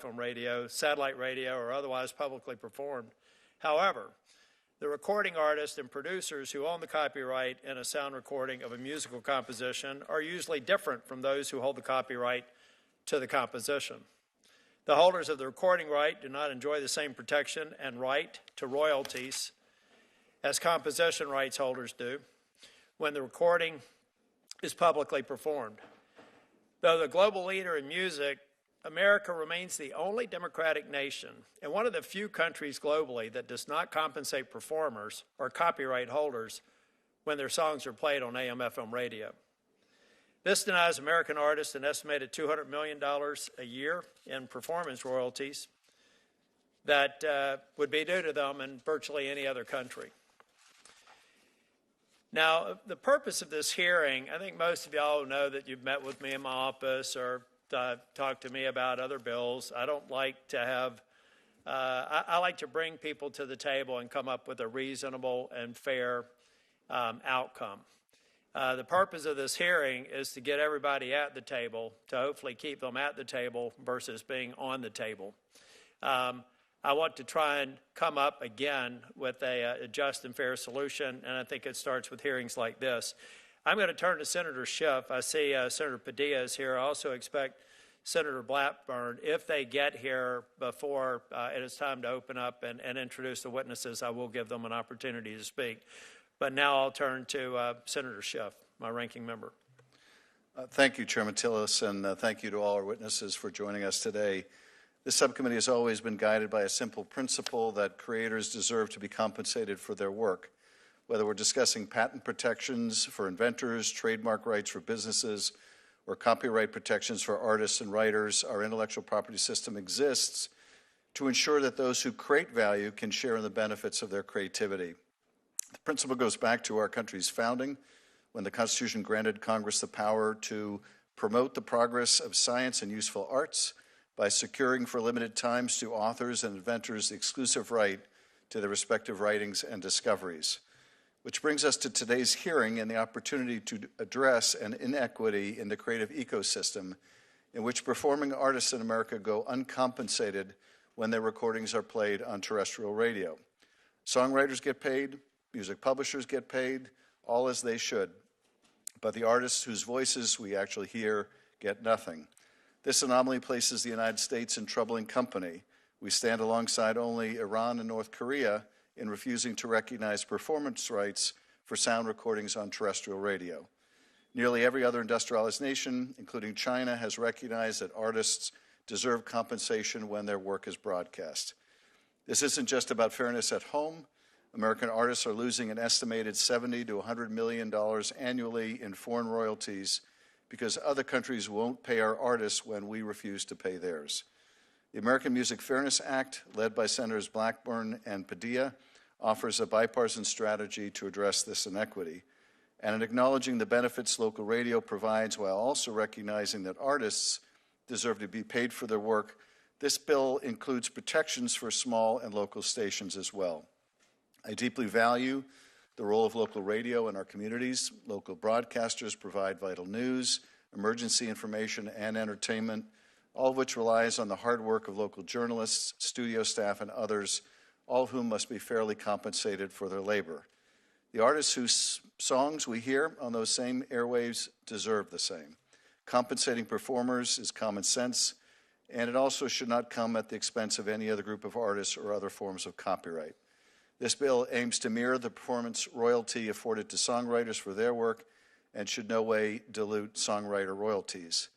FM radio, satellite radio, or otherwise publicly performed. However, the recording artists and producers who own the copyright in a sound recording of a musical composition are usually different from those who hold the copyright to the composition. The holders of the recording right do not enjoy the same protection and right to royalties as composition rights holders do when the recording is publicly performed. Though the global leader in music, America remains the only democratic nation and one of the few countries globally that does not compensate performers or copyright holders when their songs are played on AM/FM radio. This denies American artists an estimated $200 million a year in performance royalties that would be due to them in virtually any other country. Now, the purpose of this hearing, I think most of y'all know that you've met with me in my office or talked to me about other bills. I don't like to have, I like to bring people to the table and come up with a reasonable and fair outcome. The purpose of this hearing is to get everybody at the table, to hopefully keep them at the table versus being on the table. I want to try and come up again with a just and fair solution, and I think it starts with hearings like this. I'm going to turn to Senator Schiff. I see Senator Padilla is here. I also expect Senator Blackburn, if they get here before it is time to open up and introduce the witnesses, I will give them an opportunity to speak. But now I'll turn to Senator Schiff, my ranking member. Thank you, Chairman Tillis, and thank you to all our witnesses for joining us today. This subcommittee has always been guided by a simple principle that creators deserve to be compensated for their work. Whether we're discussing patent protections for inventors, trademark rights for businesses, or copyright protections for artists and writers, our intellectual property system exists to ensure that those who create value can share in the benefits of their creativity. The principle goes back to our country's founding, when the Constitution granted Congress the power to promote the progress of science and useful arts by securing for limited times to authors and inventors the exclusive right to their respective writings and discoveries. Which brings us to today's hearing and the opportunity to address an inequity in the creative ecosystem in which performing artists in America go uncompensated when their recordings are played on terrestrial radio. Songwriters get paid, music publishers get paid, all as they should, but the artists whose voices we actually hear get nothing. This anomaly places the United States in troubling company. We stand alongside only Iran and North Korea in refusing to recognize performance rights for sound recordings on terrestrial radio. Nearly every other industrialized nation, including China, has recognized that artists deserve compensation when their work is broadcast. This isn't just about fairness at home. American artists are losing an estimated $70 to $100 million annually in foreign royalties because other countries won't pay our artists when we refuse to pay theirs. The American Music Fairness Act, led by Senators Blackburn and Padilla, offers a bipartisan strategy to address this inequity. And in acknowledging the benefits local radio provides while also recognizing that artists deserve to be paid for their work, this bill includes protections for small and local stations as well. I deeply value the role of local radio in our communities. Local broadcasters provide vital news, emergency information, and entertainment, all of which relies on the hard work of local journalists, studio staff, and others, all of whom must be fairly compensated for their labor. The artists whose songs we hear on those same airwaves deserve the same. Compensating performers is common sense, and it also should not come at the expense of any other group of artists or other forms of copyright. This bill aims to mirror the performance royalty afforded to songwriters for their work and should no way dilute songwriter royalties.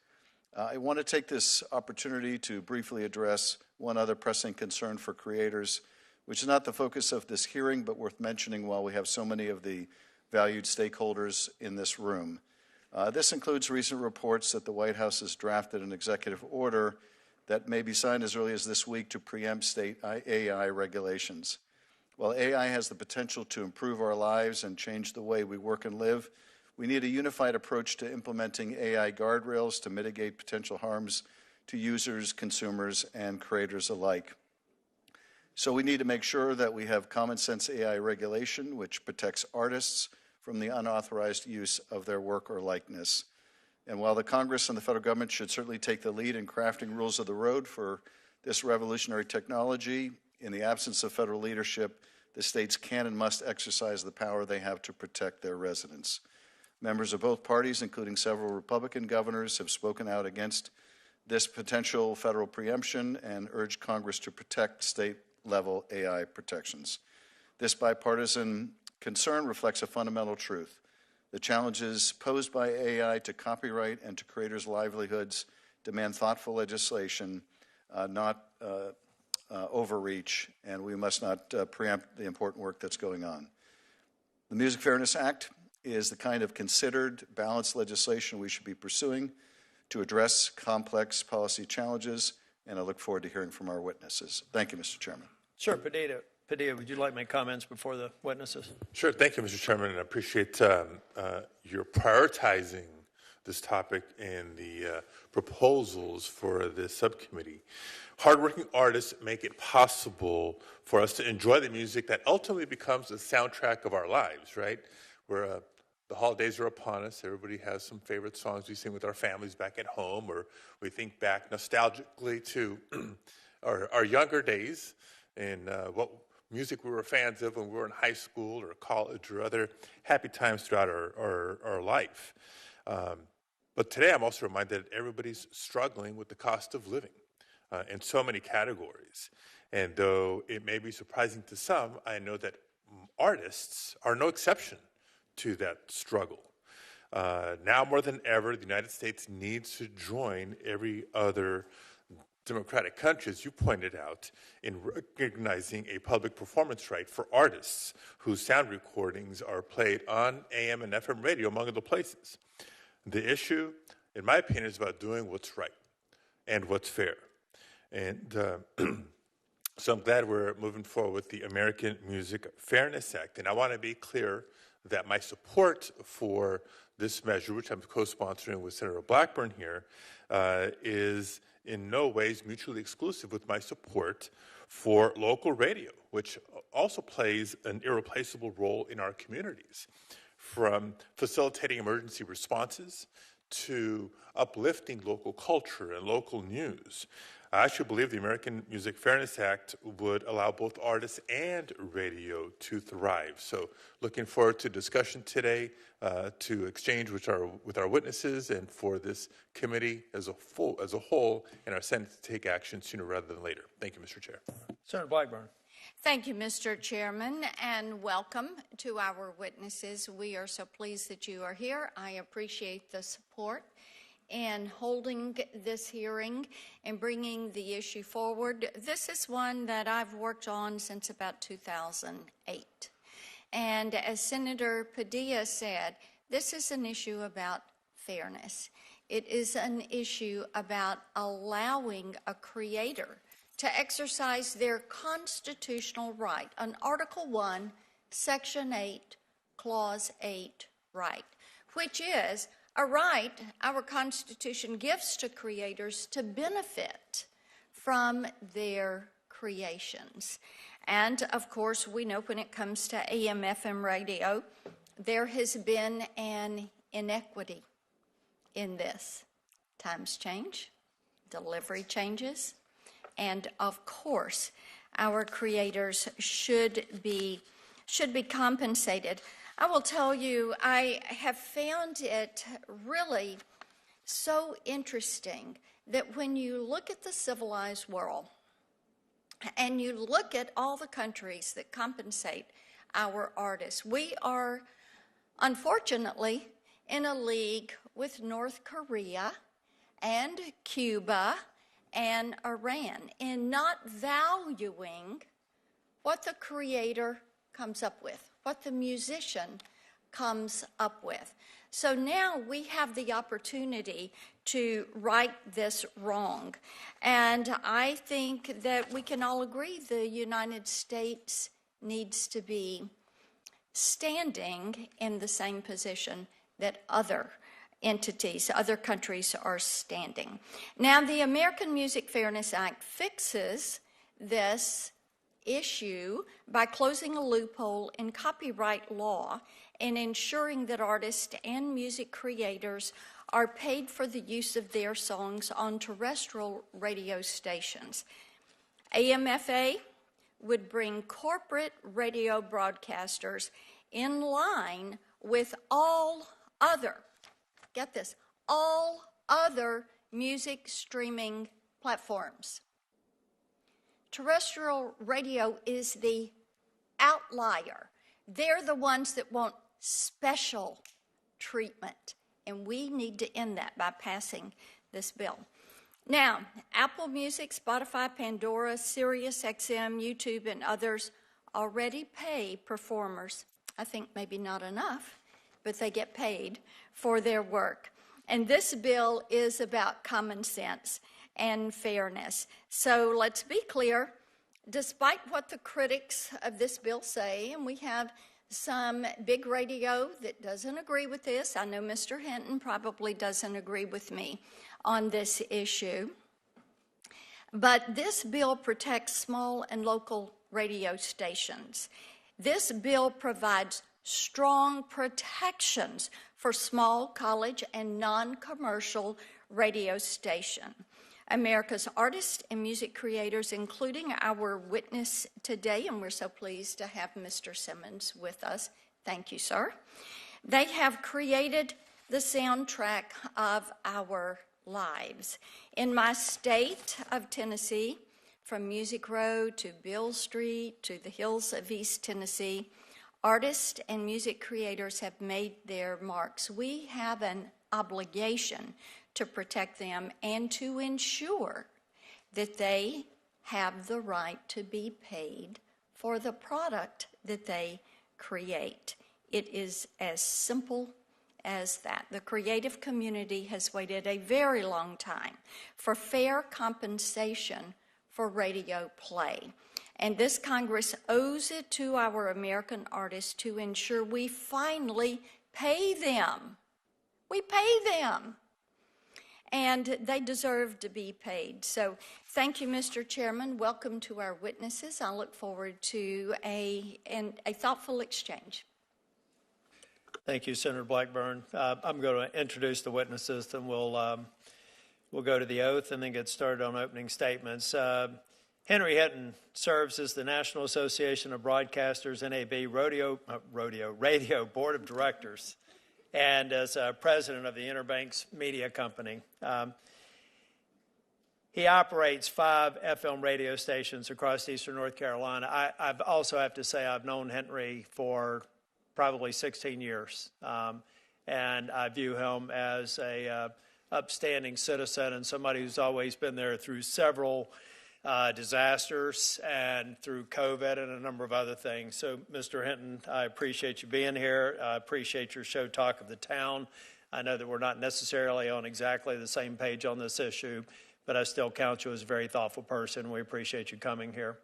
I want to take this opportunity to briefly address one other pressing concern for creators, which is not the focus of this hearing, but worth mentioning while we have so many of the valued stakeholders in this room. This includes recent reports that the White House has drafted an executive order that may be signed as early as this week to preempt state AI regulations. While AI has the potential to improve our lives and change the way we work and live, we need a unified approach to implementing AI guardrails to mitigate potential harms to users, consumers, and creators alike. So we need to make sure that we have common sense AI regulation which protects artists from the unauthorized use of their work or likeness. And while the Congress and the federal government should certainly take the lead in crafting rules of the road for This revolutionary technology, in the absence of federal leadership, the states can and must exercise the power they have to protect their residents. Members of both parties, including several Republican governors, have spoken out against this potential federal preemption and urged Congress to protect state-level AI protections. This bipartisan concern reflects a fundamental truth. The challenges posed by AI to copyright and to creators' livelihoods demand thoughtful legislation, not overreach, and we must not preempt the important work that's going on. The Music Fairness Act is the kind of considered, balanced legislation we should be pursuing to address complex policy challenges, and I look forward to hearing from our witnesses. Thank you, Mr. Chairman. Sure, Padilla, would you like to make comments before the witnesses? Sure. Thank you, Mr. Chairman, and I appreciate your prioritizing this topic and the proposals for this subcommittee. Hardworking artists make it possible for us to enjoy the music that ultimately becomes the soundtrack of our lives, right? Where the holidays are upon us. Everybody has some favorite songs we sing with our families back at home, or we think back nostalgically to our younger days and what music we were fans of when we were in high school or college or other happy times throughout our life. But today I'm also reminded that everybody's struggling with the cost of living in so many categories. And though it may be surprising to some, I know that artists are no exception to that struggle. Now more than ever, the United States needs to join every other democratic country, as you pointed out, in recognizing a public performance right for artists whose sound recordings are played on AM and FM radio, among other places. The issue, in my opinion, is about doing what's right and what's fair. And so I'm glad we're moving forward with the American Music Fairness Act. And I want to be clear that my support for this measure, which I'm co-sponsoring with Senator Blackburn here, is in no ways mutually exclusive with my support for local radio, which also plays an irreplaceable role in our communities, from facilitating emergency responses to uplifting local culture and local news. I actually believe the American Music Fairness Act would allow both artists and radio to thrive. So looking forward to discussion today, to exchange with our witnesses, and for this committee as a whole and our Senate to take action sooner rather than later. Thank you, Mr. Chair. Senator Blackburn. Thank you, Mr. Chairman, and welcome to our witnesses. We are so pleased that you are here. I appreciate the support in holding this hearing and bringing the issue forward. This is one that I've worked on since about 2008. And as Senator Padilla said, this is an issue about fairness. It is an issue about allowing a creator to exercise their constitutional right, an Article 1, Section 8, Clause 8 right, which is a right our Constitution gives to creators to benefit from their creations. And, of course, we know when it comes to AM/FM radio, there has been an inequity in this. Times change, delivery changes, and, of course, our creators should be compensated. I will tell you, I have found it really so interesting that when you look at the civilized world and you look at all the countries that compensate our artists, we are, unfortunately, in a league with North Korea and Cuba and Iran in not valuing what the creator comes up with, what the musician comes up with. So now we have the opportunity to right this wrong. And I think that we can all agree the United States needs to be standing in the same position that other entities, other countries are standing. Now, the American Music Fairness Act fixes this issue by closing a loophole in copyright law and ensuring that artists and music creators are paid for the use of their songs on terrestrial radio stations. AMFA would bring corporate radio broadcasters in line with all other, get this, all other music streaming platforms. Terrestrial radio is the outlier. They're the ones that want special treatment, and we need to end that by passing this bill. Now, Apple Music, Spotify, Pandora, Sirius XM, YouTube, and others already pay performers. I think maybe not enough, but they get paid for their work. And this bill is about common sense and fairness. So let's be clear, despite what the critics of this bill say, and we have some big radio that doesn't agree with this. I know Mr. Hinton probably doesn't agree with me on this issue. But this bill protects small and local radio stations. This bill provides strong protections for small, college, and non-commercial radio stations. America's artists and music creators, including our witness today, and we're so pleased to have Mr. Simmons with us. Thank you, sir. They have created the soundtrack of our lives. In my state of Tennessee, from Music Row to Beale Street to the hills of East Tennessee, artists and music creators have made their marks. We have an obligation to protect them and to ensure that they have the right to be paid for the product that they create. It is as simple as that. The creative community has waited a very long time for fair compensation for radio play. And this Congress owes it to our American artists to ensure we finally pay them. We pay them. And they deserve to be paid. So thank you, Mr. Chairman. Welcome to our witnesses. I look forward to a thoughtful exchange. Thank you, Senator Blackburn. I'm going to introduce the witnesses, then we'll go to the oath and then get started on opening statements. Henry Hinton serves as the National Association of Broadcasters NAB Radio Board of Directors and as president of the Interbanks Media Company. He operates 5 FM radio stations across eastern North Carolina. I also have to say I've known Henry for probably 16 years, and I view him as a upstanding citizen and somebody who's always been there through several disasters and through COVID and a number of other things. So, Mr. Hinton, I appreciate you being here. I appreciate your show Talk of the Town. I know that we're not necessarily on exactly the same page on this issue, but I still count you as a very thoughtful person. We appreciate you coming here.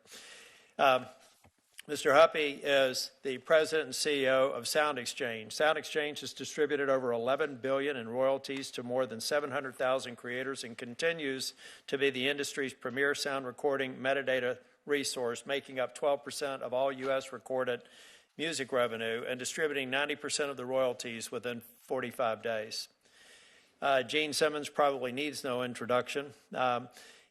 Mr. Huppy is the president and CEO of Sound Exchange. Sound Exchange has distributed over $11 billion in royalties to more than 700,000 creators and continues to be the industry's premier sound recording metadata resource, making up 12% of all U.S. recorded music revenue and distributing 90% of the royalties within 45 days. Gene Simmons probably needs no introduction.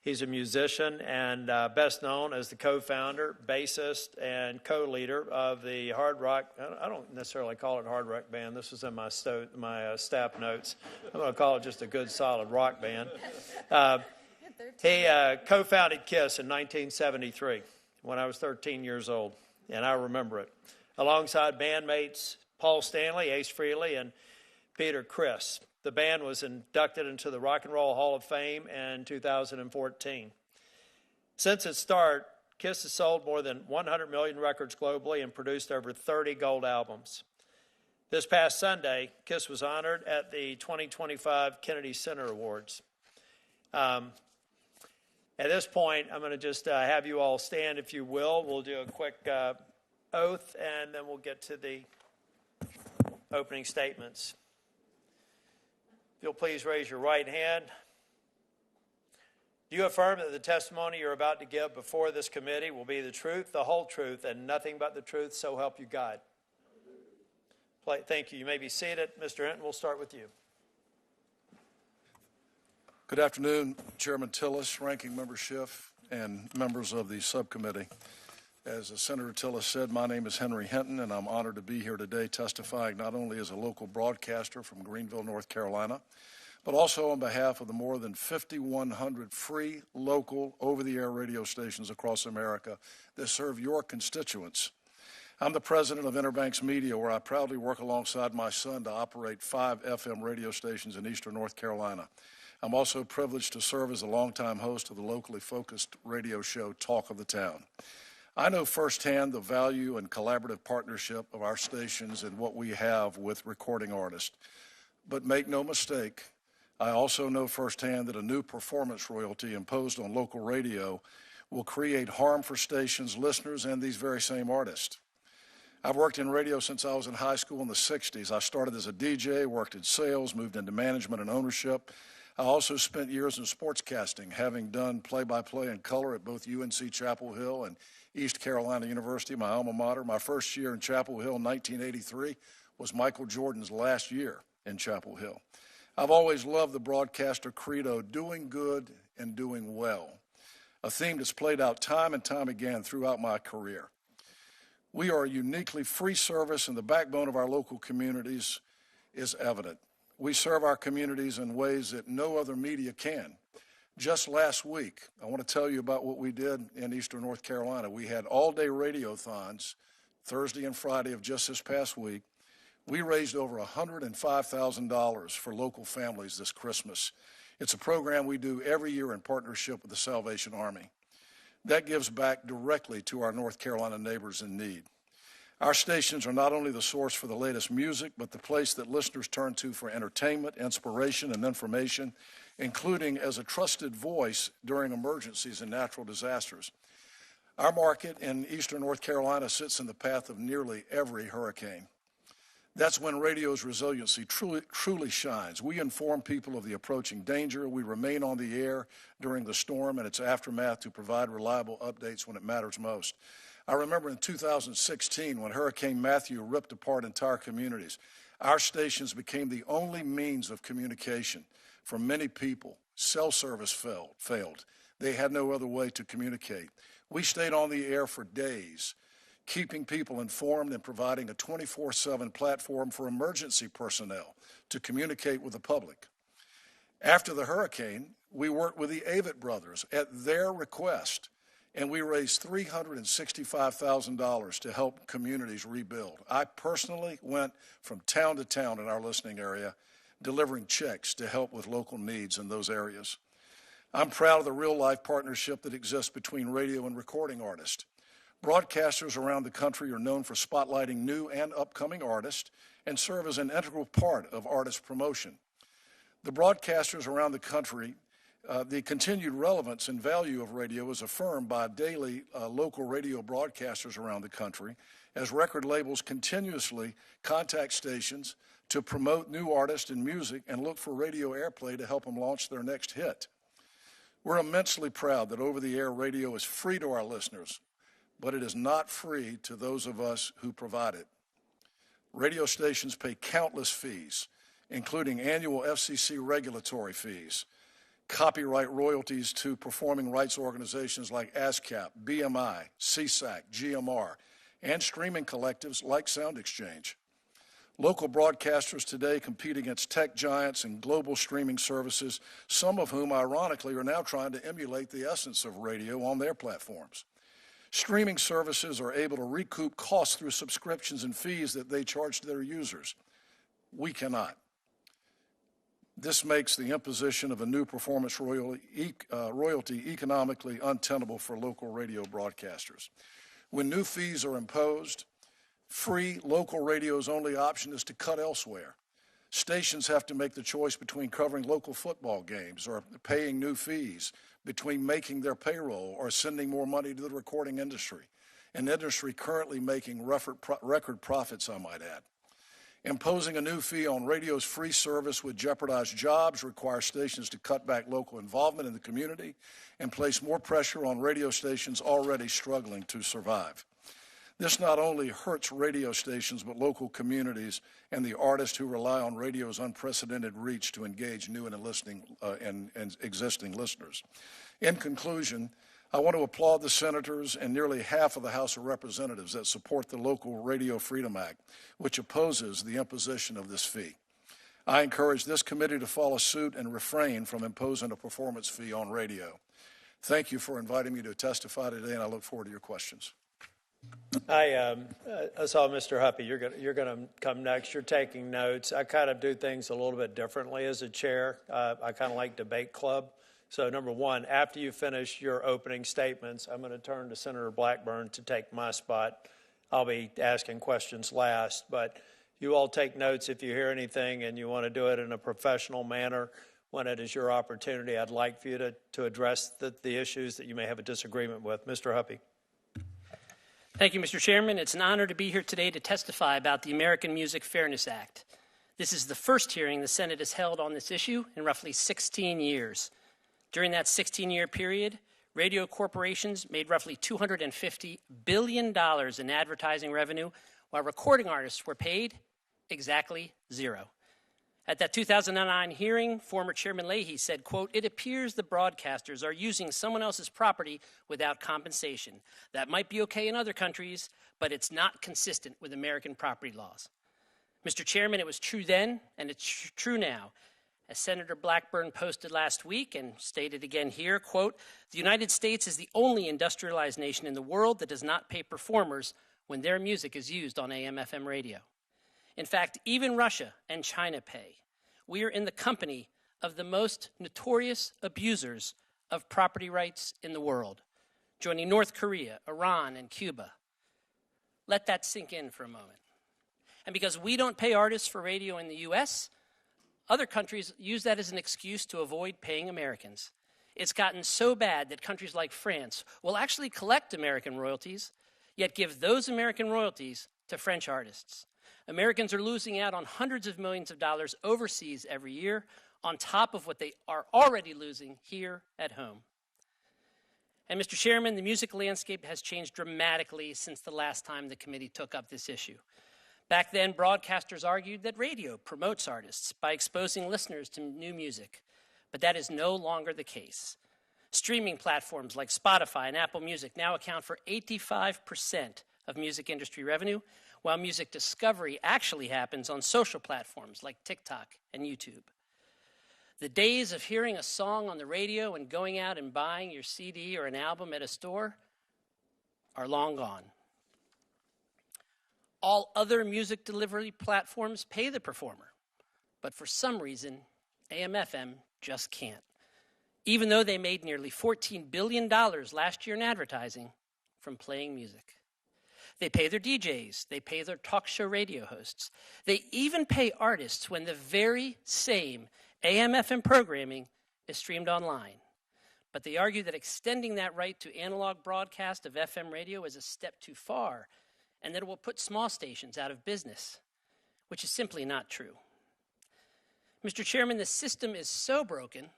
He's a musician and best known as the co-founder, bassist, and co-leader of the hard rock. I don't necessarily call it hard rock band. This is in my staff notes. I'm going to call it just a good, solid rock band. He co-founded KISS in 1973 when I was 13 years old, and I remember it, alongside bandmates Paul Stanley, Ace Frehley, and Peter Criss. The band was inducted into the Rock and Roll Hall of Fame in 2014. Since its start, KISS has sold more than 100 million records globally and produced over 30 gold albums. This past Sunday, KISS was honored at the 2025 Kennedy Center Awards. At this point, I'm going to just have you all stand, if you will. We'll do a quick oath, and then we'll get to the opening statements. If you'll please raise your right hand. Do you affirm that the testimony you're about to give before this committee will be the truth, the whole truth, and nothing but the truth, so help you God? Thank you. You may be seated. Mr. Hinton, we'll start with you. Good afternoon, Chairman Tillis, Ranking Member Schiff, and members of the subcommittee. As Senator Tillis said, my name is Henry Hinton, and I'm honored to be here today testifying not only as a local broadcaster from Greenville, North Carolina, but also on behalf of the more than 5,100 free, local, over-the-air radio stations across America that serve your constituents. I'm the president of Interbanks Media, where I proudly work alongside my son to operate 5 FM radio stations in eastern North Carolina. I'm also privileged to serve as a longtime host of the locally focused radio show Talk of the Town. I know firsthand the value and collaborative partnership of our stations and what we have with recording artists. But make no mistake, I also know firsthand that a new performance royalty imposed on local radio will create harm for stations, listeners, and these very same artists. I've worked in radio since I was in high school in the 60s. I started as a DJ, worked in sales, moved into management and ownership. I also spent years in sportscasting, having done play-by-play in color at both UNC Chapel Hill and East Carolina University, my alma mater. My first year in Chapel Hill in 1983 was Michael Jordan's last year in Chapel Hill. I've always loved the broadcaster credo, doing good and doing well, a theme that's played out time and time again throughout my career. We are a uniquely free service, and the backbone of our local communities is evident. We serve our communities in ways that no other media can. Just last week, I want to tell you about what we did in eastern North Carolina. We had all-day radiothons Thursday and Friday of just this past week. We raised over $105,000 for local families this Christmas. It's a program we do every year in partnership with the Salvation Army. That gives back directly to our North Carolina neighbors in need. Our stations are not only the source for the latest music, but the place that listeners turn to for entertainment, inspiration, and information, including as a trusted voice during emergencies and natural disasters. Our market in eastern North Carolina sits in the path of nearly every hurricane. That's when radio's resiliency truly shines. We inform people of the approaching danger. We remain on the air during the storm and its aftermath to provide reliable updates when it matters most. I remember in 2016 when Hurricane Matthew ripped apart entire communities. Our stations became the only means of communication for many people. Cell service failed. They had no other way to communicate. We stayed on the air for days, keeping people informed and providing a 24/7 platform for emergency personnel to communicate with the public. After the hurricane, we worked with the Avett brothers at their request, and we raised $365,000 to help communities rebuild. I personally went from town to town in our listening area, delivering checks to help with local needs in those areas. I'm proud of the real-life partnership that exists between radio and recording artists. Broadcasters around the country are known for spotlighting new and upcoming artists and serve as an integral part of artist promotion. The broadcasters around the country, the continued relevance and value of radio is affirmed by daily local radio broadcasters around the country as record labels continuously contact stations to promote new artists and music and look for radio airplay to help them launch their next hit. We're immensely proud that over-the-air radio is free to our listeners, but it is not free to those of us who provide it. Radio stations pay countless fees, including annual FCC regulatory fees, copyright royalties to performing rights organizations like ASCAP, BMI, CSAC, GMR, and streaming collectives like Sound Exchange. Local broadcasters today compete against tech giants and global streaming services, some of whom, ironically, are now trying to emulate the essence of radio on their platforms. Streaming services are able to recoup costs through subscriptions and fees that they charge to their users. We cannot. This makes the imposition of a new performance royalty economically untenable for local radio broadcasters. When new fees are imposed, free local radio's only option is to cut elsewhere. Stations have to make the choice between covering local football games or paying new fees, between making their payroll or sending more money to the recording industry, an industry currently making record profits, I might add. Imposing a new fee on radio's free service would jeopardize jobs, require stations to cut back local involvement in the community, and place more pressure on radio stations already struggling to survive. This not only hurts radio stations, but local communities and the artists who rely on radio's unprecedented reach to engage new and existing listeners. In conclusion, I want to applaud the senators and nearly half of the House of Representatives that support the local Radio Freedom Act, which opposes the imposition of this fee. I encourage this committee to follow suit and refrain from imposing a performance fee on radio. Thank you for inviting me to testify today, and I look forward to your questions. I saw Mr. Huppy. You're going to come next. You're taking notes. I kind of do things a little bit differently as a chair. I kind of like debate club. So number one, after you finish your opening statements, I'm going to turn to Senator Blackburn to take my spot. I'll be asking questions last, but you all take notes if you hear anything and you want to do it in a professional manner. When it is your opportunity, I'd like for you to address the issues that you may have a disagreement with. Mr. Huppy. Thank you, Mr. Chairman. It's an honor to be here today to testify about the American Music Fairness Act. This is the first hearing the Senate has held on this issue in roughly 16 years. During that 16-year period, radio corporations made roughly $250 billion in advertising revenue, while recording artists were paid exactly zero. At that 2009 hearing, former Chairman Leahy said, quote, "It appears the broadcasters are using someone else's property without compensation. That might be okay in other countries, but it's not consistent with American property laws." Mr. Chairman, it was true then, and it's true now. As Senator Blackburn posted last week and stated again here, quote, "The United States is the only industrialized nation in the world that does not pay performers when their music is used on AM/FM radio. In fact, even Russia and China pay. We are in the company of the most notorious abusers of property rights in the world, joining North Korea, Iran, and Cuba." Let that sink in for a moment. And because we don't pay artists for radio in the U.S., other countries use that as an excuse to avoid paying Americans. It's gotten so bad that countries like France will actually collect American royalties, yet give those American royalties to French artists. Americans are losing out on hundreds of millions of dollars overseas every year, on top of what they are already losing here at home. And Mr. Chairman, the music landscape has changed dramatically since the last time the committee took up this issue. Back then, broadcasters argued that radio promotes artists by exposing listeners to new music, but that is no longer the case. Streaming platforms like Spotify and Apple Music now account for 85% of music industry revenue, while music discovery actually happens on social platforms like TikTok and YouTube. The days of hearing a song on the radio and going out and buying your CD or an album at a store are long gone. All other music delivery platforms pay the performer, but for some reason, AM/FM just can't, even though they made nearly $14 billion last year in advertising from playing music. They pay their DJs, they pay their talk show radio hosts, they even pay artists when the very same AM/FM programming is streamed online. But they argue that extending that right to analog broadcast of FM radio is a step too far, and that it will put small stations out of business, which is simply not true. Mr. Chairman, the system is so broken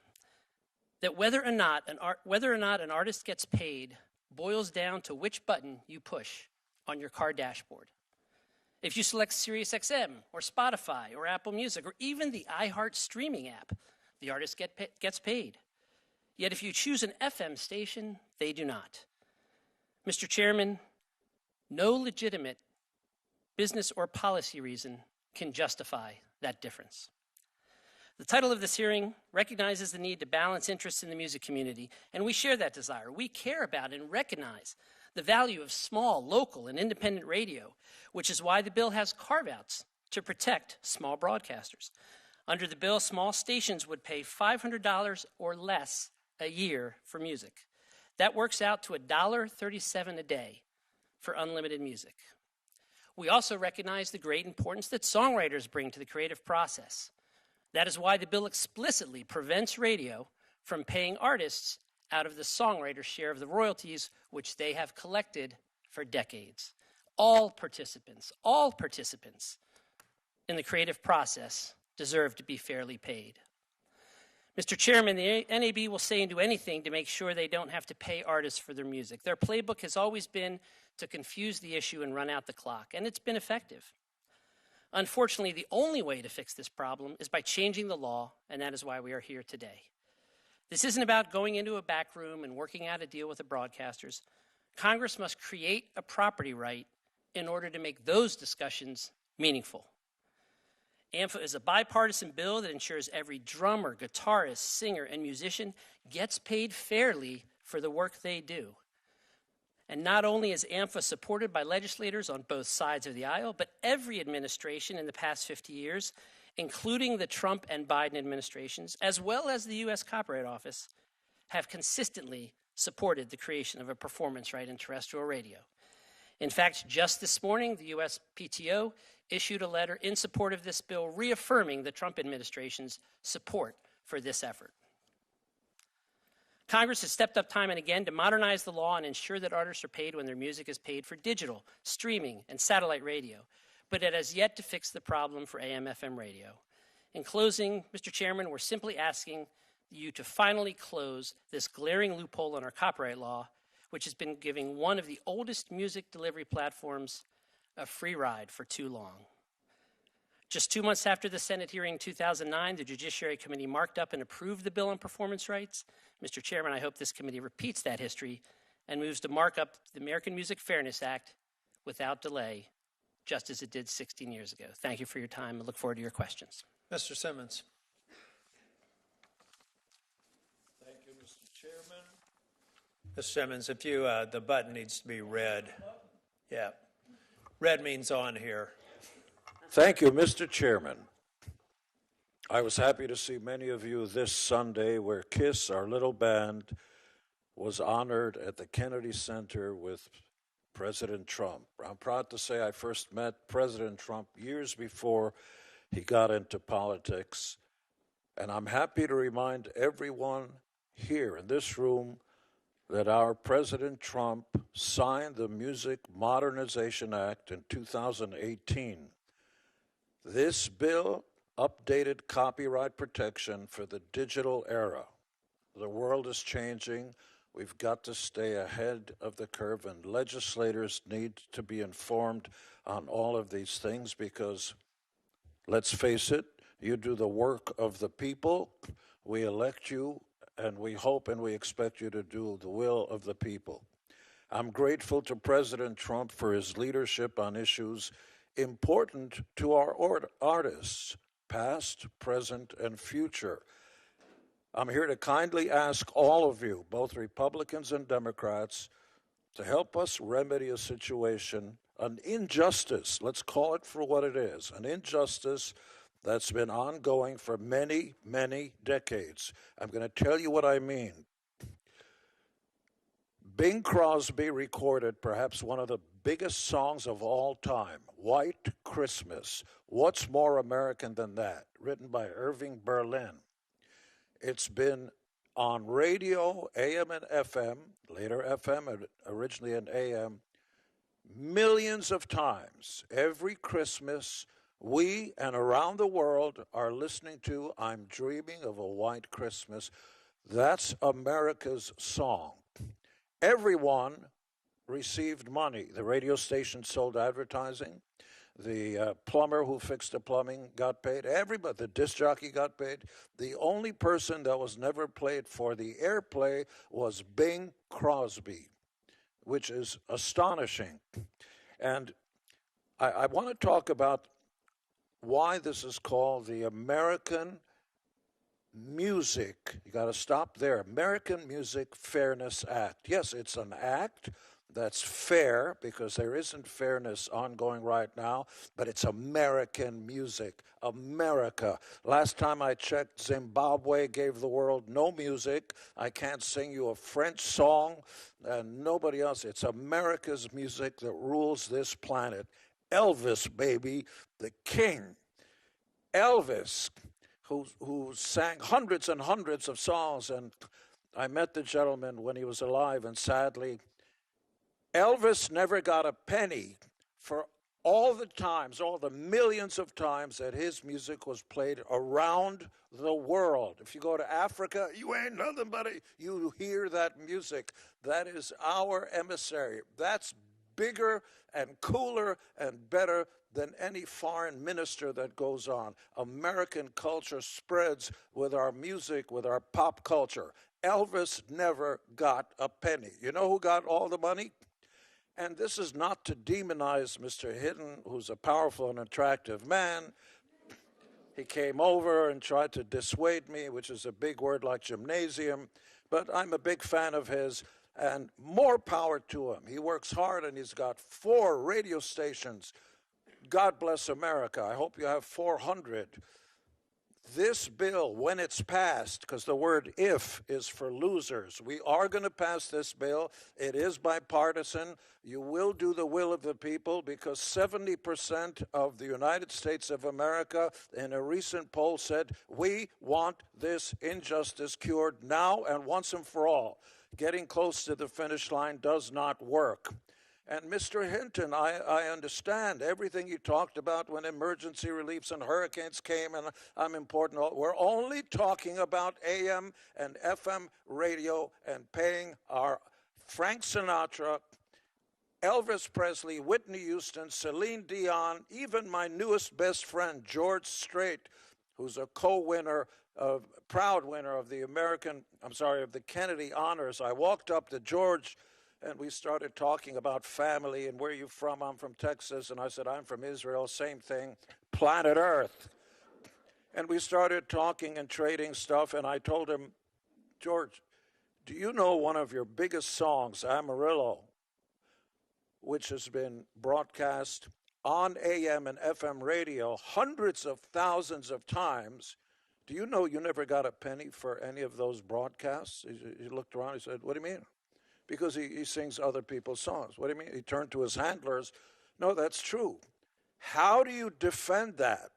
that whether or not an artist gets paid boils down to which button you push on your car dashboard. If you select SiriusXM or Spotify or Apple Music or even the iHeart streaming app, the artist gets paid. Yet if you choose an FM station, they do not. Mr. Chairman, no legitimate business or policy reason can justify that difference. The title of this hearing recognizes the need to balance interests in the music community, and we share that desire. We care about and recognize the value of small, local, and independent radio, which is why the bill has carve-outs to protect small broadcasters. Under the bill, small stations would pay $500 or less a year for music. That works out to $1.37 a day for unlimited music. We also recognize the great importance that songwriters bring to the creative process. That is why the bill explicitly prevents radio from paying artists out of the songwriter's share of the royalties which they have collected for decades. All participants in the creative process deserve to be fairly paid. Mr. Chairman, the NAB will say and do anything to make sure they don't have to pay artists for their music. Their playbook has always been to confuse the issue and run out the clock, and it's been effective. Unfortunately, the only way to fix this problem is by changing the law, and that is why we are here today. This isn't about going into a back room and working out a deal with the broadcasters. Congress must create a property right in order to make those discussions meaningful. AMFA is a bipartisan bill that ensures every drummer, guitarist, singer, and musician gets paid fairly for the work they do. And not only is AMFA supported by legislators on both sides of the aisle, but every administration in the past 50 years, including the Trump and Biden administrations, as well as the U.S. Copyright Office, have consistently supported the creation of a performance right in terrestrial radio. In fact, just this morning, the USPTO issued a letter in support of this bill, reaffirming the Trump administration's support for this effort. Congress has stepped up time and again to modernize the law and ensure that artists are paid when their music is paid for digital, streaming, and satellite radio, but it has yet to fix the problem for AM/FM radio. In closing, Mr. Chairman, we're simply asking you to finally close this glaring loophole in our copyright law, which has been giving one of the oldest music delivery platforms a free ride for too long. Just 2 months after the Senate hearing in 2009, the Judiciary Committee marked up and approved the bill on performance rights. Mr. Chairman, I hope this committee repeats that history and moves to mark up the American Music Fairness Act without delay, just as it did 16 years ago. Thank you for your time. I look forward to your questions. Mr. Simmons. Thank you, Mr. Chairman. Mr. Simmons, if you, the button needs to be red. Yeah. Red means on here. Thank you, Mr. Chairman. I was happy to see many of you this Sunday where KISS, our little band, was honored at the Kennedy Center with President Trump. I'm proud to say I first met President Trump years before he got into politics, and I'm happy to remind everyone here in this room that our President Trump signed the Music Modernization Act in 2018. This bill updated copyright protection for the digital era. The world is changing. We've got to stay ahead of the curve, and legislators need to be informed on all of these things because, let's face it, you do the work of the people. We elect you, and we hope and we expect you to do the will of the people. I'm grateful to President Trump for his leadership on issues important to our artists, past, present, and future. I'm here to kindly ask all of you, both Republicans and Democrats, to help us remedy a situation, an injustice, let's call it for what it is, an injustice that's been ongoing for many, many decades. I'm going to tell you what I mean. Bing Crosby recorded perhaps one of the biggest songs of all time, White Christmas. What's more American than that? Written by Irving Berlin. It's been on radio, AM and FM, later FM and originally in AM, millions of times. Every Christmas, we and around the world are listening to I'm Dreaming of a White Christmas. That's America's song. Everyone received money. The radio station sold advertising. The plumber who fixed the plumbing got paid. Everybody, the disc jockey got paid. The only person that was never paid for the airplay was Bing Crosby, which is astonishing. And I want to talk about why this is called the American Music, you got to stop there, American Music Fairness Act. Yes, it's an act that's fair because there isn't fairness ongoing right now, but it's American music, America. Last time I checked, Zimbabwe gave the world no music. I can't sing you a French song and nobody else. It's America's music that rules this planet. Elvis, baby, the king. Elvis, who sang hundreds and hundreds of songs, and I met the gentleman when he was alive, and sadly, Elvis never got a penny for all the times, all the millions of times that his music was played around the world. If you go to Africa, you ain't nothing but you hear that music. That is our emissary. That's bigger and cooler and better than any foreign minister that goes on. American culture spreads with our music, with our pop culture. Elvis never got a penny. You know who got all the money? And this is not to demonize Mr. Hinton, who's a powerful and attractive man. He came over and tried to dissuade me, which is a big word like gymnasium, but I'm a big fan of his, and more power to him. He works hard, and he's got 4 radio stations. God bless America. I hope you have 400. This bill, when it's passed, because the word if is for losers, we are going to pass this bill. It is bipartisan. You will do the will of the people, because 70% of the United States of America in a recent poll said, we want this injustice cured now and once and for all. Getting close to the finish line does not work. And Mr. Hinton, I understand everything you talked about when emergency reliefs and hurricanes came, and I'm important. We're only talking about AM and FM radio and paying our Frank Sinatra, Elvis Presley, Whitney Houston, Celine Dion, even my newest best friend, George Strait, who's a co-winner, proud winner of the of the Kennedy Honors. I walked up to George and we started talking about family and where you from. I'm from Texas. And I said, I'm from Israel. Same thing, planet Earth. And we started talking and trading stuff. And I told him, George, do you know one of your biggest songs, Amarillo, which has been broadcast on AM and FM radio hundreds of thousands of times? Do you know you never got a penny for any of those broadcasts? He looked around, he said, what do you mean? Because he sings other people's songs. What do you mean? He turned to his handlers. No, that's true. How do you defend that?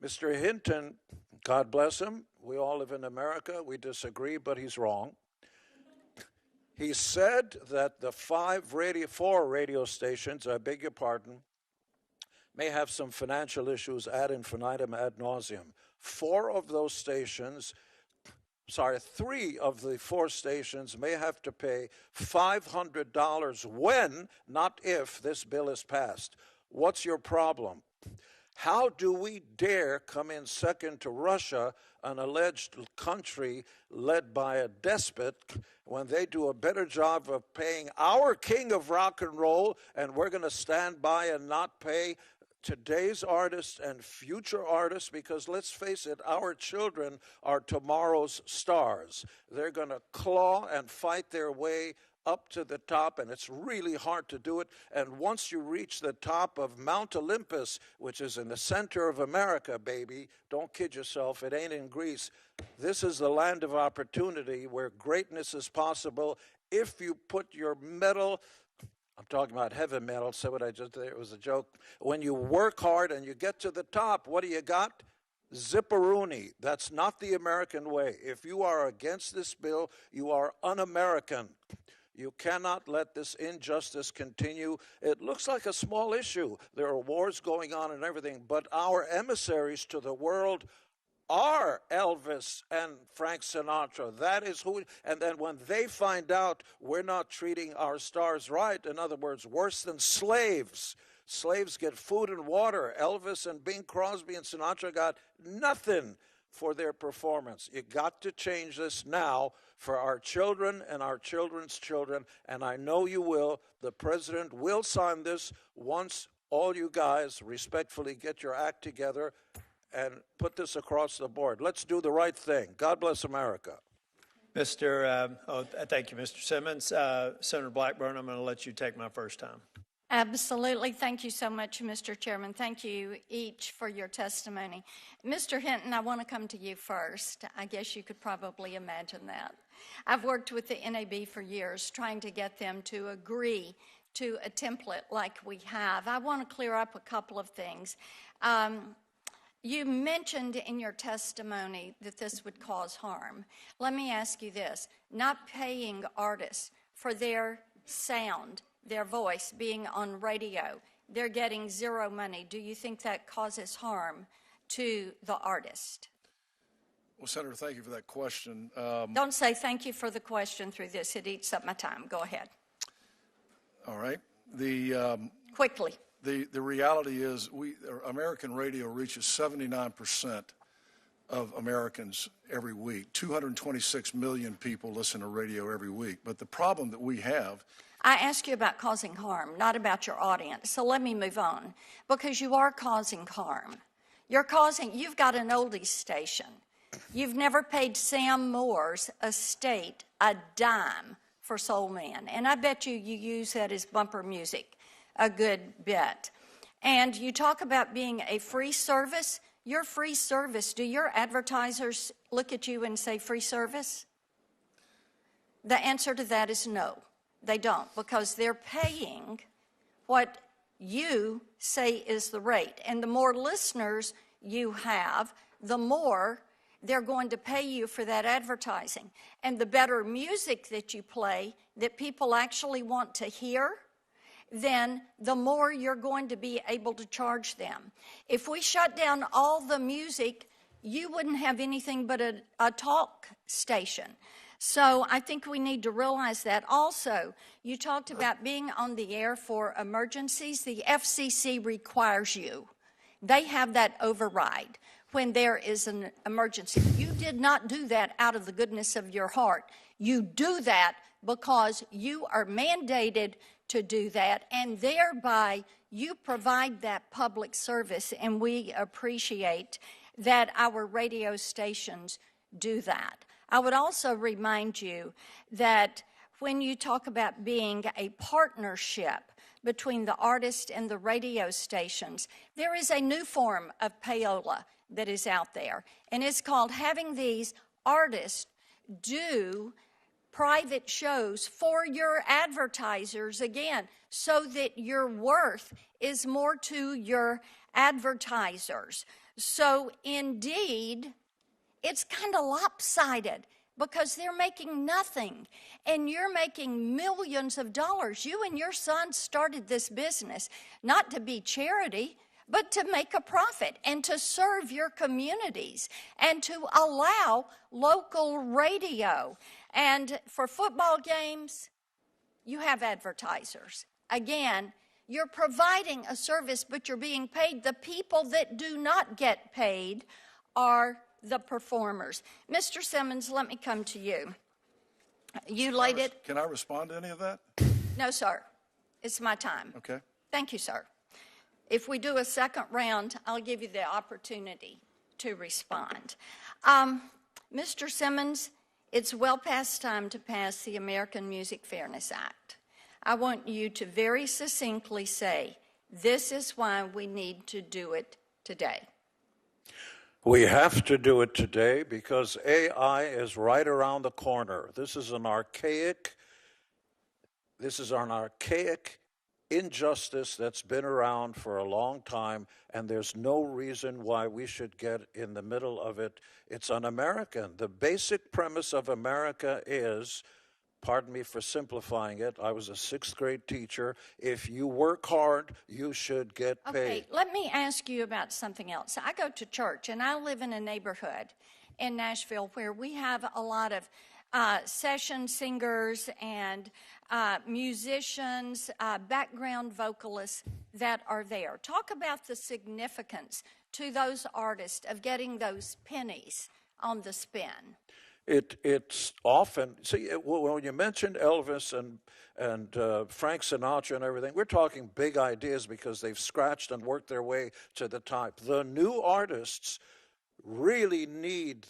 Mr. Hinton, God bless him. We all live in America. We disagree, but he's wrong. He said that the 4 radio stations, I beg your pardon, may have some financial issues ad infinitum, ad nauseum. 3 of the 4 stations may have to pay $500 when, not if, this bill is passed. What's your problem? How do we dare come in second to Russia, an alleged country led by a despot, when they do a better job of paying our king of rock and roll, and we're going to stand by and not pay today's artists and future artists? Because let's face it, our children are tomorrow's stars. They're going to claw and fight their way up to the top, and it's really hard to do it. And once you reach the top of Mount Olympus, which is in the center of America, baby, don't kid yourself, it ain't in Greece. This is the land of opportunity where greatness is possible if you put your metal, I'm talking about heavy metal, so what I just did, it was a joke. When you work hard and you get to the top, what do you got? Zipperoonie. That's not the American way. If you are against this bill, you are un-American. You cannot let this injustice continue. It looks like a small issue. There are wars going on and everything, but our emissaries to the world are Elvis and Frank Sinatra. That is who, and then when they find out we're not treating our stars right, in other words, worse than slaves. Slaves get food and water. Elvis and Bing Crosby and Sinatra got nothing for their performance. You got to change this now for our children and our children's children, and I know you will. The president will sign this once all you guys respectfully get your act together and put this across the board. Let's do the right thing. God bless America. Thank you, Mr. Simmons. Senator Blackburn, I'm going to let you take my first time. Absolutely. Thank you so much, Mr. Chairman. Thank you each for your testimony. Mr. Hinton, I want to come to you first. I guess you could probably imagine that. I've worked with the NAB for years trying to get them to agree to a template like we have. I want to clear up a couple of things. You mentioned in your testimony that this would cause harm. Let me ask you this. Not paying artists for their sound, their voice being on radio, they're getting zero money. Do you think that causes harm to the artist? Well, Senator, thank you for that question. Don't say thank you for the question through this. It eats up my time. Go ahead. All right. Quickly. The reality is American radio reaches 79% of Americans every week. 226 million people listen to radio every week. But the problem that we have... I asked you about causing harm, not about your audience. So let me move on, because you are causing harm. You've got an oldies station. You've never paid Sam Moore's estate a dime for Soul Man. And I bet you use that as bumper music a good bit. And you talk about being a free service. Your free service, do your advertisers look at you and say free service? The answer to that is no, they don't, because they're paying what you say is the rate. And the more listeners you have, the more they're going to pay you for that advertising. And the better music that you play that people actually want to hear, then the more you're going to be able to charge them. If we shut down all the music, you wouldn't have anything but a talk station. So I think we need to realize that. Also, you talked about being on the air for emergencies. The FCC requires you. They have that override when there is an emergency. You did not do that out of the goodness of your heart. You do that because you are mandated to do that, and thereby you provide that public service, and we appreciate that our radio stations do that. I would also remind you that when you talk about being a partnership between the artist and the radio stations, there is a new form of payola that is out there, and it's called having these artists do private shows for your advertisers, again, so that your worth is more to your advertisers. So indeed, it's kind of lopsided because they're making nothing and you're making millions of dollars. You and your son started this business not to be charity, but to make a profit and to serve your communities and to allow local radio. And for football games, you have advertisers. Again, you're providing a service, but you're being paid. The people that do not get paid are the performers. Mr. Simmons, let me come to you. You laid it. Can I respond to any of that? No, sir. It's my time. Okay. Thank you, sir. If we do a second round, I'll give you the opportunity to respond. Mr. Simmons, it's well past time to pass the American Music Fairness Act. I want you to very succinctly say, this is why we need to do it today. We have to do it today because AI is right around the corner. This is an archaic injustice that's been around for a long time, and there's no reason why we should get in the middle of it. It's un-American. The basic premise of America is, pardon me for simplifying it, I was a 6th grade teacher, if you work hard, you should get paid. Okay, let me ask you about something else. I go to church, and I live in a neighborhood in Nashville where we have a lot of session singers and musicians, background vocalists that are there. Talk about the significance to those artists of getting those pennies on the spin. It's often, see, when you mentioned Elvis and Frank Sinatra and everything, we're talking big ideas because they've scratched and worked their way to the top. The new artists really need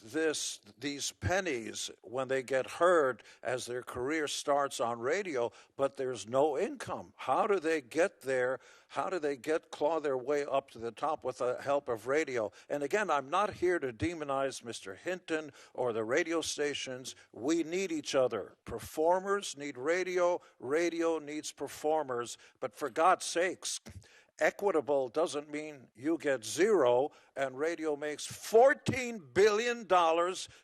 these pennies when they get heard as their career starts on radio, but there's no income. How do they get there? How do they claw their way up to the top with the help of radio? And again, I'm not here to demonize Mr. Hinton or the radio stations. We need each other. Performers need radio. Radio needs performers. But for God's sakes, equitable doesn't mean you get zero, and radio makes $14 billion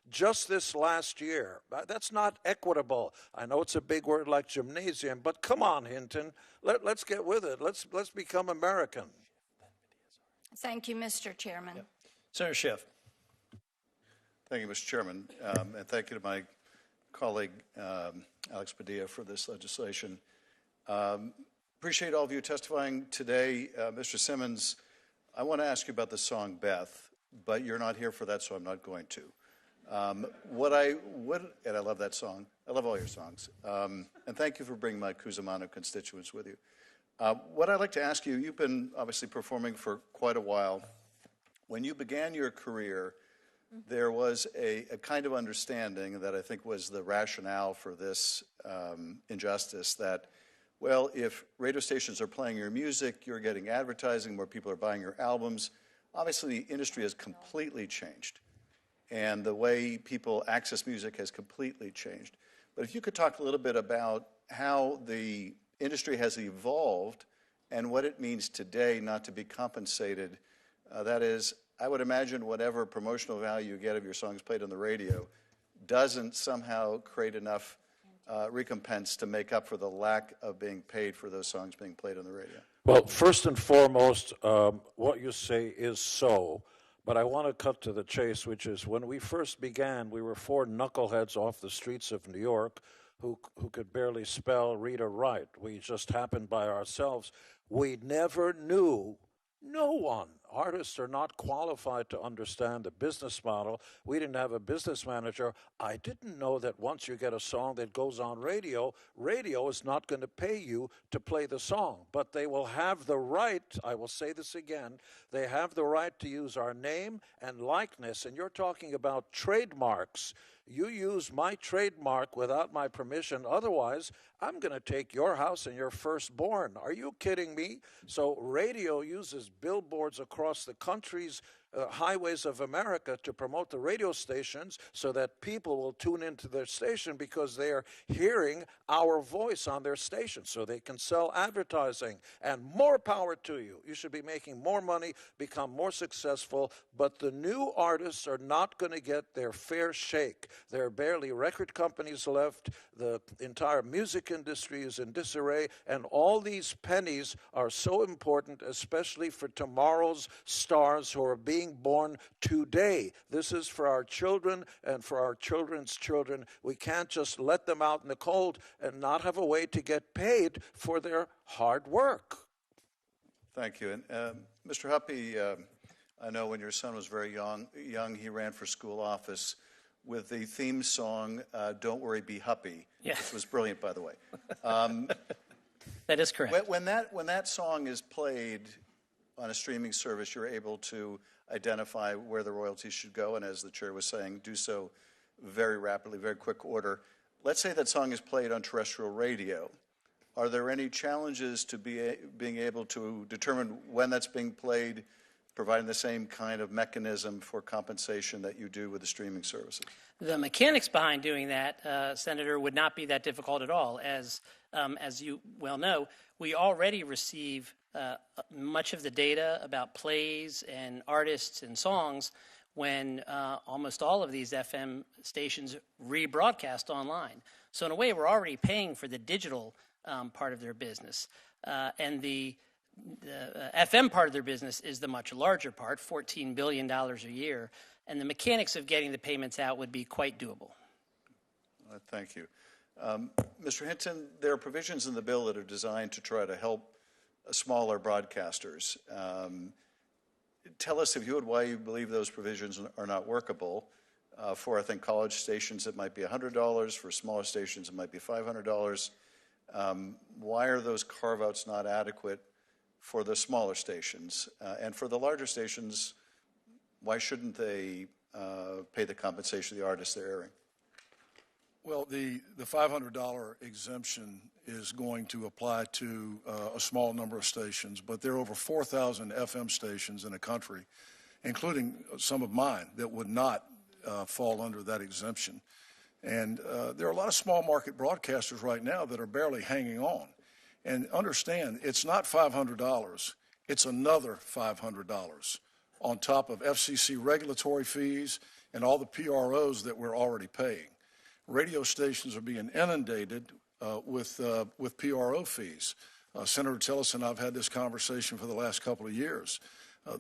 just this last year. That's not equitable. I know it's a big word like gymnasium, but come on, Hinton. Let's get with it. Let's become American. Thank you, Mr. Chairman. Yep. Senator Schiff. Thank you, Mr. Chairman, and thank you to my colleague, Alex Padilla, for this legislation. Appreciate all of you testifying today. Mr. Simmons, I want to ask you about the song Beth, but you're not here for that, so I'm not going to. What I would, and I love that song. I love all your songs. And thank you for bringing my Cusimano constituents with you. What I'd like to ask you, you've been obviously performing for quite a while. When you began your career, there was a kind of understanding that I think was the rationale for this injustice that, well, if radio stations are playing your music, you're getting advertising, more people are buying your albums. Obviously, the industry has completely changed, and the way people access music has completely changed. But if you could talk a little bit about how the industry has evolved and what it means today not to be compensated. That is, I would imagine whatever promotional value you get of your songs played on the radio doesn't somehow create enough recompense to make up for the lack of being paid for those songs being played on the radio. Well, first and foremost, what you say is so, but I want to cut to the chase, which is when we first began, we were four knuckleheads off the streets of New York who could barely spell, read, or write. We just happened by ourselves. We never knew, no one. Artists are not qualified to understand the business model. We didn't have a business manager. I didn't know that once you get a song that goes on radio, radio is not going to pay you to play the song. But they will have the right, I will say this again, they have the right to use our name and likeness. And you're talking about trademarks. You use my trademark without my permission. Otherwise, I'm going to take your house and your firstborn. Are you kidding me? So radio uses billboards across the country's highways of America to promote the radio stations so that people will tune into their station because they are hearing our voice on their station so they can sell advertising. And more power to you. You should be making more money, become more successful, but the new artists are not going to get their fair shake. There are barely record companies left. The entire music industry is in disarray, and all these pennies are so important, especially for tomorrow's stars who are being born today. This is for our children and for our children's children. We can't just let them out in the cold and not have a way to get paid for their hard work. Thank you. And Mr. Huppy, I know when your son was very young, he ran for school office with the theme song, Don't Worry, Be Huppy, which was brilliant, by the way. That is correct. When that song is played on a streaming service, you're able to identify where the royalties should go, and as the chair was saying, do so very rapidly, very quick order. Let's say that song is played on terrestrial radio. Are there any challenges to being able to determine when that's being played, providing the same kind of mechanism for compensation that you do with the streaming services? The mechanics behind doing that, Senator, would not be that difficult at all. As you well know, we already receive much of the data about plays and artists and songs when almost all of these FM stations rebroadcast online. So in a way, we're already paying for the digital part of their business. And the FM part of their business is the much larger part, $14 billion a year. And the mechanics of getting the payments out would be quite doable. Thank you. Mr. Hinton, there are provisions in the bill that are designed to try to help smaller broadcasters. Tell us, if you would, why you believe those provisions are not workable. For, I think, college stations, it might be $100. For smaller stations, it might be $500. Why are those carve-outs not adequate for the smaller stations? And for the larger stations, why shouldn't they pay the compensation of the artists they're airing? Well, the $500 exemption is going to apply to a small number of stations, but there are over 4,000 FM stations in the country, including some of mine, that would not fall under that exemption. And there are a lot of small market broadcasters right now that are barely hanging on. And understand, it's not $500, it's another $500 on top of FCC regulatory fees and all the PROs that we're already paying. Radio stations are being inundated with PRO fees. Senator Tillis and I have had this conversation for the last couple of years.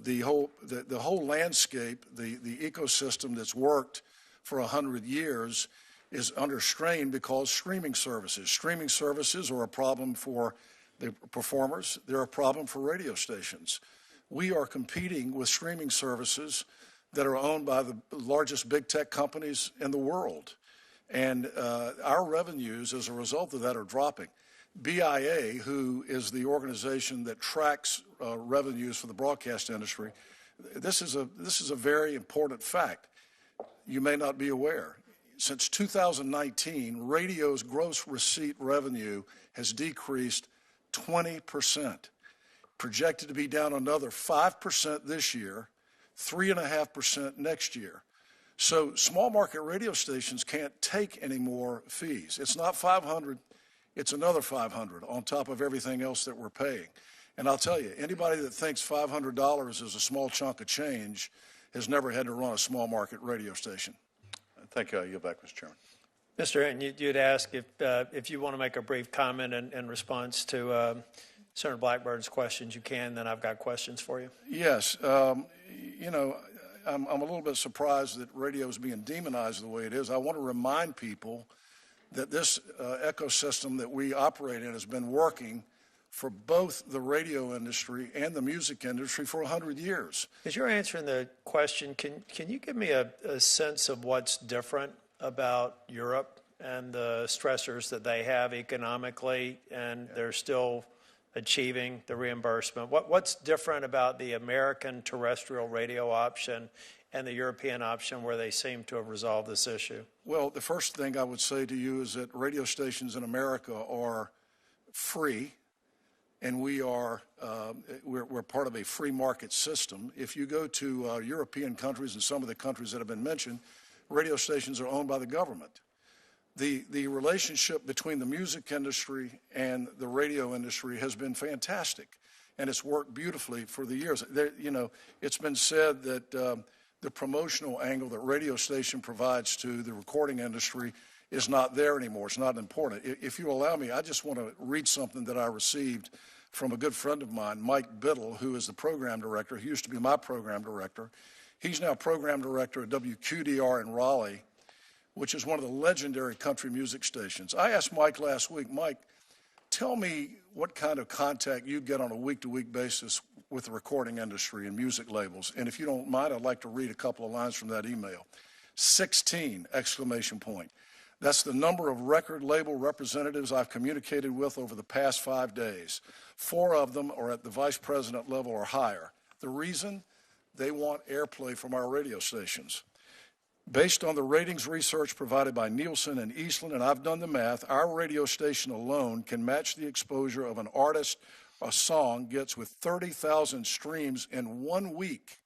The whole landscape, the ecosystem that's worked for 100 years is under strain because streaming services are a problem for the performers, they're a problem for radio stations. We are competing with streaming services that are owned by the largest big tech companies in the world. And our revenues as a result of that are dropping. BIA, who is the organization that tracks revenues for the broadcast industry, this is a very important fact. You may not be aware. Since 2019, radio's gross receipt revenue has decreased 20%, projected to be down another 5% this year, 3.5% next year. So small market radio stations can't take any more fees. It's not 500, it's another 500 on top of everything else that we're paying. And I'll tell you, anybody that thinks $500 is a small chunk of change has never had to run a small market radio station. Thank you. I yield back, Mr. Chairman. Mr. Hinton, you'd ask if you want to make a brief comment in response to Senator Blackburn's questions, you can. Then I've got questions for you. Yes. You know, I'm a little bit surprised that radio is being demonized the way it is. I want to remind people that this ecosystem that we operate in has been working for both the radio industry and the music industry for 100 years. As you're answering the question, can you give me a sense of what's different about Europe and the stressors that they have economically, and they're still achieving the reimbursement? What's different about the American terrestrial radio option and the European option where they seem to have resolved this issue? Well, the first thing I would say to you is that radio stations in America are free, and we're part of a free market system. If you go to European countries and some of the countries that have been mentioned, radio stations are owned by the government. The relationship between the music industry and the radio industry has been fantastic, and it's worked beautifully for the years. You know, it's been said that the promotional angle that radio station provides to the recording industry is not there anymore. It's not important. If you allow me, I just want to read something that I received from a good friend of mine, Mike Biddle, who is the program director. He used to be my program director. He's now program director at WQDR in Raleigh, which is one of the legendary country music stations. I asked Mike last week, Mike, tell me what kind of contact you get on a week-to-week basis with the recording industry and music labels. And if you don't mind, I'd like to read a couple of lines from that email. 16, exclamation point. That's the number of record label representatives I've communicated with over the past 5 days. 4 of them are at the vice president level or higher. The reason? They want airplay from our radio stations. Based on the ratings research provided by Nielsen and Eastland, and I've done the math, our radio station alone can match the exposure of an artist a song gets with 30,000 streams in 1 week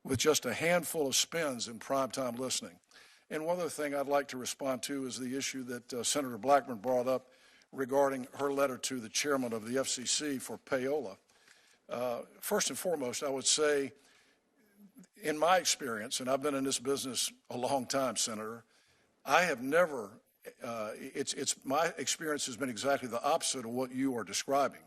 with just a handful of spins in primetime listening. And one other thing I'd like to respond to is the issue that Senator Blackburn brought up regarding her letter to the chairman of the FCC for payola. First and foremost, I would say, in my experience, and I've been in this business a long time, Senator, I have never, my experience has been exactly the opposite of what you are describing.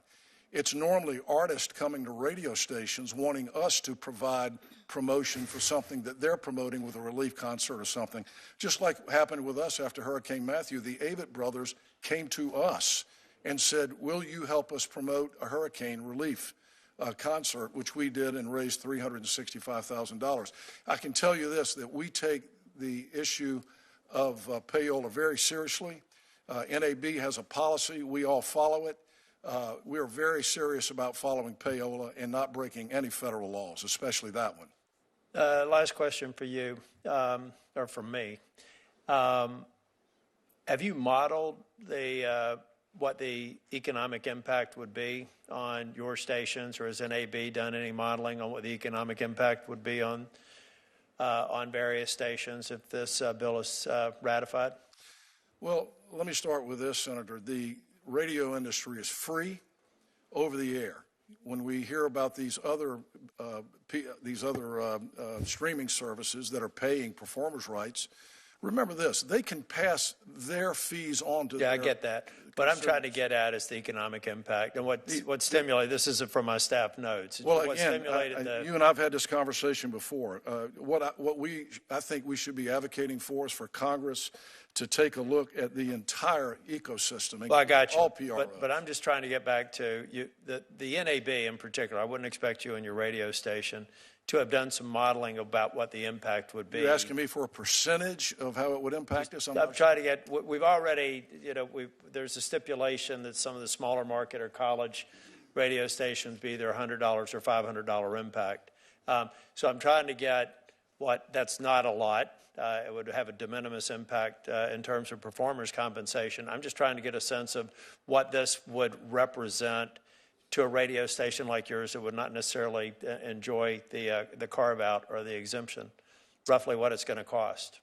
It's normally artists coming to radio stations wanting us to provide promotion for something that they're promoting with a relief concert or something. Just like happened with us after Hurricane Matthew, the Avett brothers came to us and said, will you help us promote a hurricane relief concert, which we did and raised $365,000. I can tell you this, that we take the issue of payola very seriously. NAB has a policy. We all follow it. We are very serious about following payola and not breaking any federal laws, especially that one. Last question for you, or from me. Have you modeled what the economic impact would be on your stations, or has NAB done any modeling on what the economic impact would be on various stations if this bill is ratified? Well, let me start with this, Senator. The radio industry is free over the air. When we hear about these other streaming services that are paying performers' rights, remember this, they can pass their fees on to Yeah, I their get that. But I'm trying to get at is the economic impact and what stimulated, this isn't from my staff notes. Well, What again, stimulated you and I have had this conversation before. I think we should be advocating for is for Congress to take a look at the entire ecosystem. Well, I got you. All PRO. But I'm just trying to get back to the NAB in particular. I wouldn't expect you and your radio station to have done some modeling about what the impact would be. You're asking me for a percentage of how it would impact us? I'm trying to get, we've already, there's a stipulation that some of the smaller market or college radio stations be either $100 or $500 impact. So I'm trying to get that's not a lot. It would have a de minimis impact in terms of performers' compensation. I'm just trying to get a sense of what this would represent to a radio station like yours that would not necessarily enjoy the carve-out or the exemption, roughly what it's going to cost.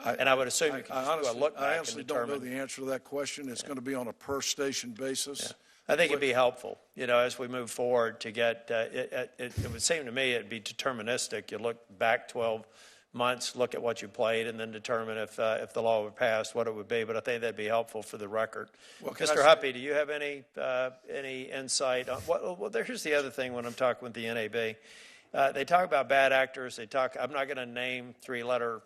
And I would assume you can just do a look back I honestly and determine. don't know the answer to that question. It's going to be on a per-station basis. Yeah. I think it'd be helpful, as we move forward to get, it would seem to me it'd be deterministic. You look back 12 months, look at what you played, and then determine if the law would pass, what it would be. But I think that'd be helpful for the record. Well, Mr. Huppy, do you have any insight on well, here's the other thing when I'm talking with the NAB. They talk about bad actors. I'm not going to name three-letter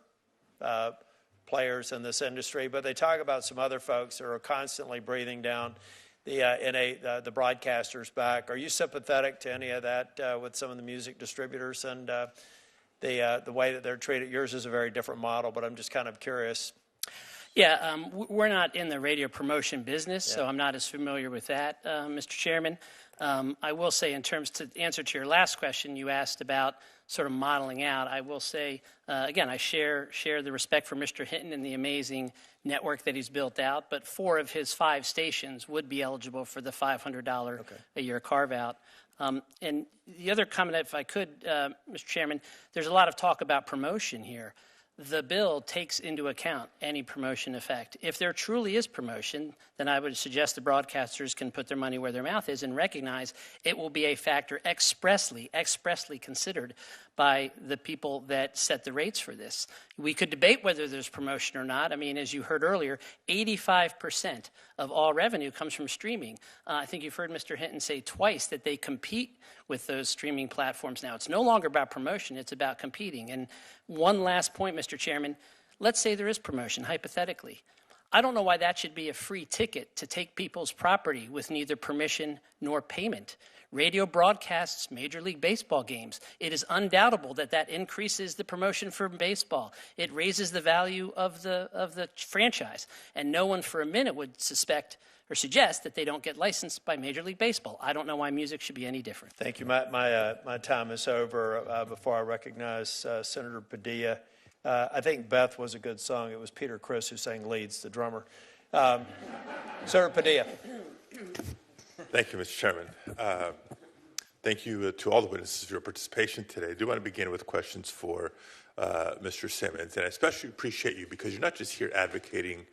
players in this industry, but they talk about some other folks that are constantly breathing down the broadcasters' back. Are you sympathetic to any of that with some of the music distributors and the way that they're treated? Yours is a very different model, but I'm just kind of curious. Yeah, we're not in the radio promotion business, so I'm not as familiar with that, Mr. Chairman. I will say, in terms to answer to your last question, you asked about sort of modeling out. I will say, again, I share the respect for Mr. Hinton and the amazing network that he's built out, but 4 of his 5 stations would be eligible for the $500 a year carve-out. And the other comment, if I could, Mr. Chairman, there's a lot of talk about promotion here. The bill takes into account any promotion effect. If there truly is promotion, then I would suggest the broadcasters can put their money where their mouth is and recognize it will be a factor expressly considered by the people that set the rates for this. We could debate whether there's promotion or not. I mean, as you heard earlier, 85% of all revenue comes from streaming. I think you've heard Mr. Hinton say twice that they compete with those streaming platforms now. It's no longer about promotion, it's about competing. And one last point, Mr. Chairman, let's say there is promotion, hypothetically. I don't know why that should be a free ticket to take people's property with neither permission nor payment. Radio broadcasts Major League Baseball games. It is undoubtable that increases the promotion for baseball. It raises the value of the franchise. And no one for a minute would suspect or suggest that they don't get licensed by Major League Baseball. I don't know why music should be any different. Thank you. My time is over. Before I recognize Senator Padilla, I think Beth was a good song. It was Peter Criss who sang leads, the drummer. Senator Padilla. Thank you, Mr. Chairman. Thank you to all the witnesses for your participation today. I do want to begin with questions for Mr. Simmons, and I especially appreciate you because you're not just here advocating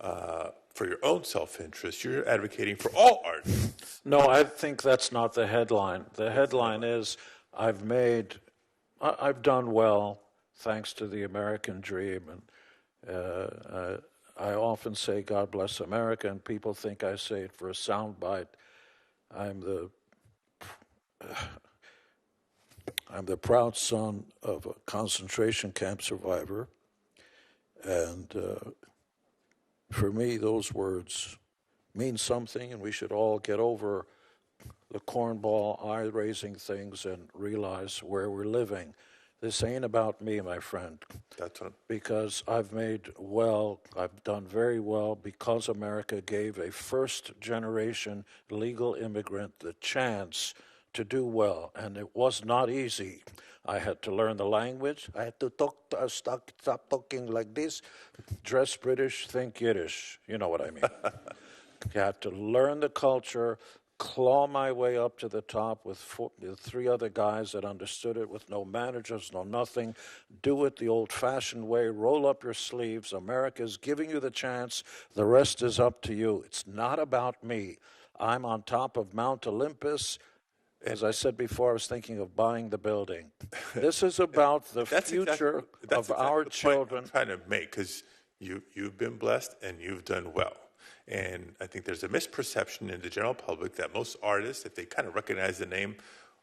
for your own self-interest, you're advocating for all artists. No, I think that's not the headline. The headline is, I've done well thanks to the American dream, and I often say, God bless America, and people think I say it for a soundbite. I'm the proud son of a concentration camp survivor, and for me, those words mean something, and we should all get over the cornball, eye-raising things and realize where we're living. This ain't about me, my friend. That's what. Because I've done very well because America gave a first-generation legal immigrant the chance to do well, and it was not easy. I had to learn the language. I had to stop talking like this, dress British, think Yiddish. You know what I mean. You had to learn the culture, claw my way up to the top with 3 other guys that understood it, with no managers, no nothing. Do it the old-fashioned way. Roll up your sleeves. America's giving you the chance. The rest is up to you. It's not about me. I'm on top of Mount Olympus. As I said before, I was thinking of buying the building. This is about the future of our children. I'm trying to make, because you've been blessed and you've done well. And I think there's a misperception in the general public that most artists, if they kind of recognize the name,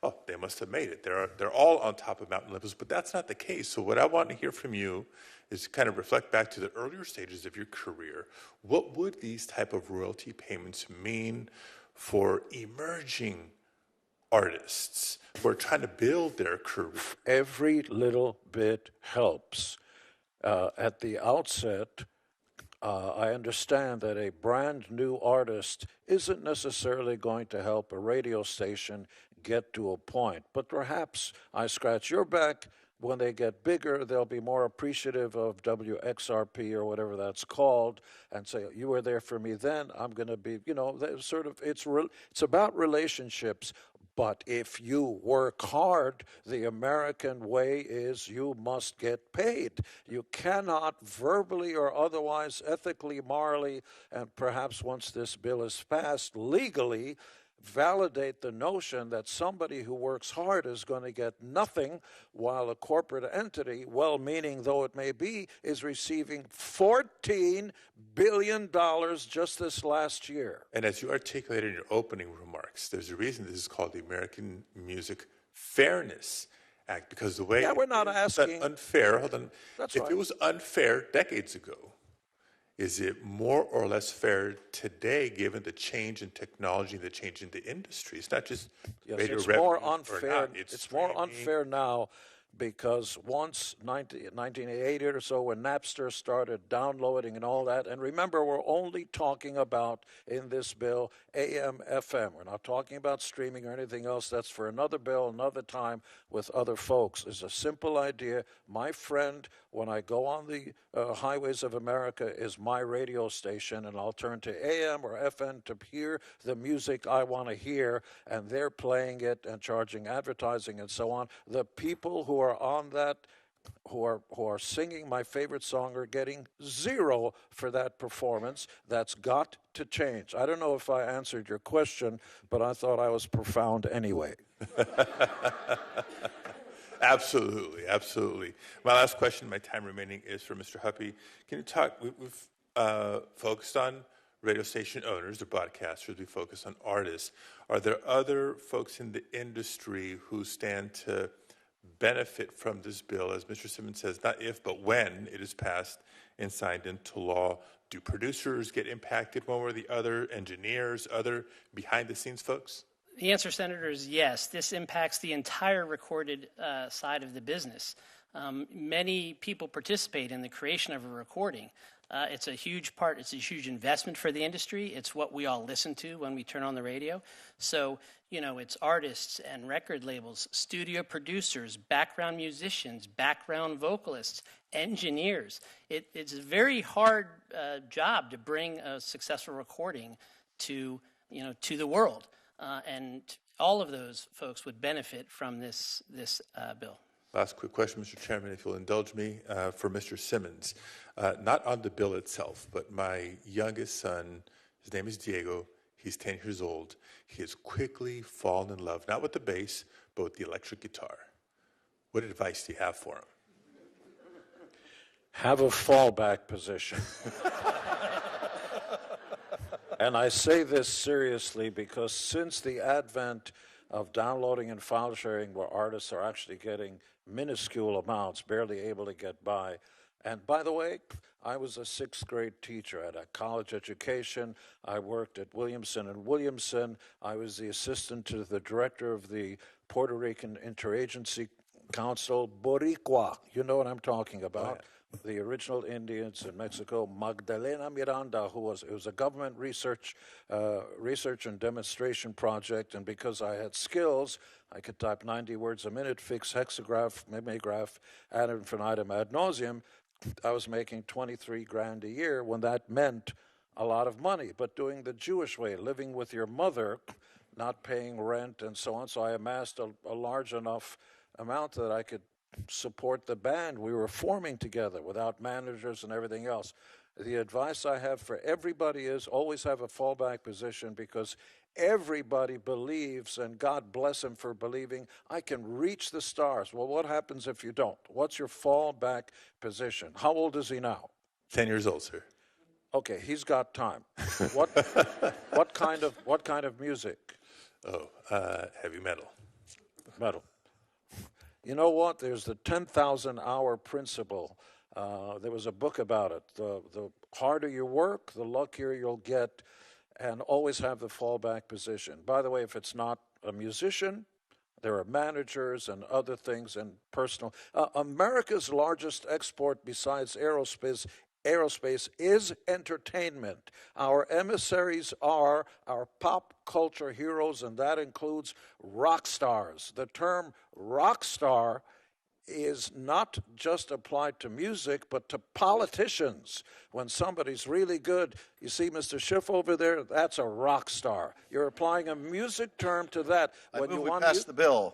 oh, they must have made it. They're all on top of Mount Olympus, but that's not the case. So what I want to hear from you is to kind of reflect back to the earlier stages of your career. What would these type of royalty payments mean for emerging artists who are trying to build their career? Every little bit helps. At the outset, I understand that a brand new artist isn't necessarily going to help a radio station get to a point, but perhaps I scratch your back. When they get bigger, they'll be more appreciative of WXRP or whatever that's called, and say, "You were there for me then. I'm going to be," it's about relationships. But if you work hard, the American way is you must get paid. You cannot verbally or otherwise, ethically, morally, and perhaps once this bill is passed, legally, validate the notion that somebody who works hard is going to get nothing, while a corporate entity, well-meaning though it may be, is receiving $14 billion just this last year. And as you articulated in your opening remarks, there's a reason this is called the American Music Fairness Act, because the way we're not asking unfair. Hold on, that's if right. It was unfair decades ago, is it more or less fair today, given the change in technology, the change in the industry? It's not just radio it's revenue more or unfair. not. It's more unfair now because once 1980 or so, when Napster started downloading and all that, and remember, we're only talking about, in this bill, AM, FM. We're not talking about streaming or anything else. That's for another bill, another time with other folks. It's a simple idea. My friend, when I go on the highways of America, is my radio station, and I'll turn to AM or FM to hear the music I want to hear, and they're playing it and charging advertising and so on. The people who are on that, who are singing my favorite song, are getting zero for that performance. That's got to change. I don't know if I answered your question, but I thought I was profound anyway. Absolutely, absolutely. My last question, my time remaining, is for Mr. Huppy. Can you talk, we've focused on radio station owners, the broadcasters, we focus on artists. Are there other folks in the industry who stand to benefit from this bill? As Mr. Simmons says, not if, but when it is passed and signed into law. Do producers get impacted one way or the other, engineers, other behind-the-scenes folks? The answer, Senator, is yes. This impacts the entire recorded side of the business. Many people participate in the creation of a recording. It's a huge part, it's a huge investment for the industry. It's what we all listen to when we turn on the radio. So, it's artists and record labels, studio producers, background musicians, background vocalists, engineers. It's a very hard job to bring a successful recording to the world. And all of those folks would benefit from this bill. Last quick question, Mr. Chairman, if you'll indulge me, for Mr. Simmons. Not on the bill itself, but my youngest son, his name is Diego. He's 10 years old. He has quickly fallen in love, not with the bass, but with the electric guitar. What advice do you have for him? Have a fallback position. And I say this seriously because since the advent of downloading and file sharing, where artists are actually getting minuscule amounts, barely able to get by. And by the way, I was a sixth grade teacher at a college education. I worked at Williamson & Williamson. I was the assistant to the director of the Puerto Rican Interagency Council, Boricua. You know what I'm talking about. The original Indians in Mexico, Magdalena Miranda, it was a government research and demonstration project, and because I had skills, I could type 90 words a minute, fix hexagraph, mimeograph, ad infinitum, ad nauseum. I was making $23,000 a year when that meant a lot of money, but doing the Jewish way, living with your mother, not paying rent and so on. So I amassed a large enough amount that I could support the band we were forming together without managers and everything else. The advice I have for everybody is always have a fallback position, because everybody believes, and God bless him for believing, I can reach the stars. Well, what happens if you don't? What's your fallback position? How old is he now? 10 years old, sir. Okay, he's got time. What kind of music? Oh, heavy metal. Metal. You know what? There's the 10,000-hour principle. There was a book about it. The harder you work, the luckier you'll get, and always have the fallback position. By the way, if it's not a musician, there are managers and other things and personal. America's largest export besides aerospace is entertainment. Our emissaries are our pop culture heroes, and that includes rock stars. The term rock star is not just applied to music, but to politicians. When somebody's really good, you see Mr. Schiff over there, that's a rock star. You're applying a music term to that. When we pass the bill.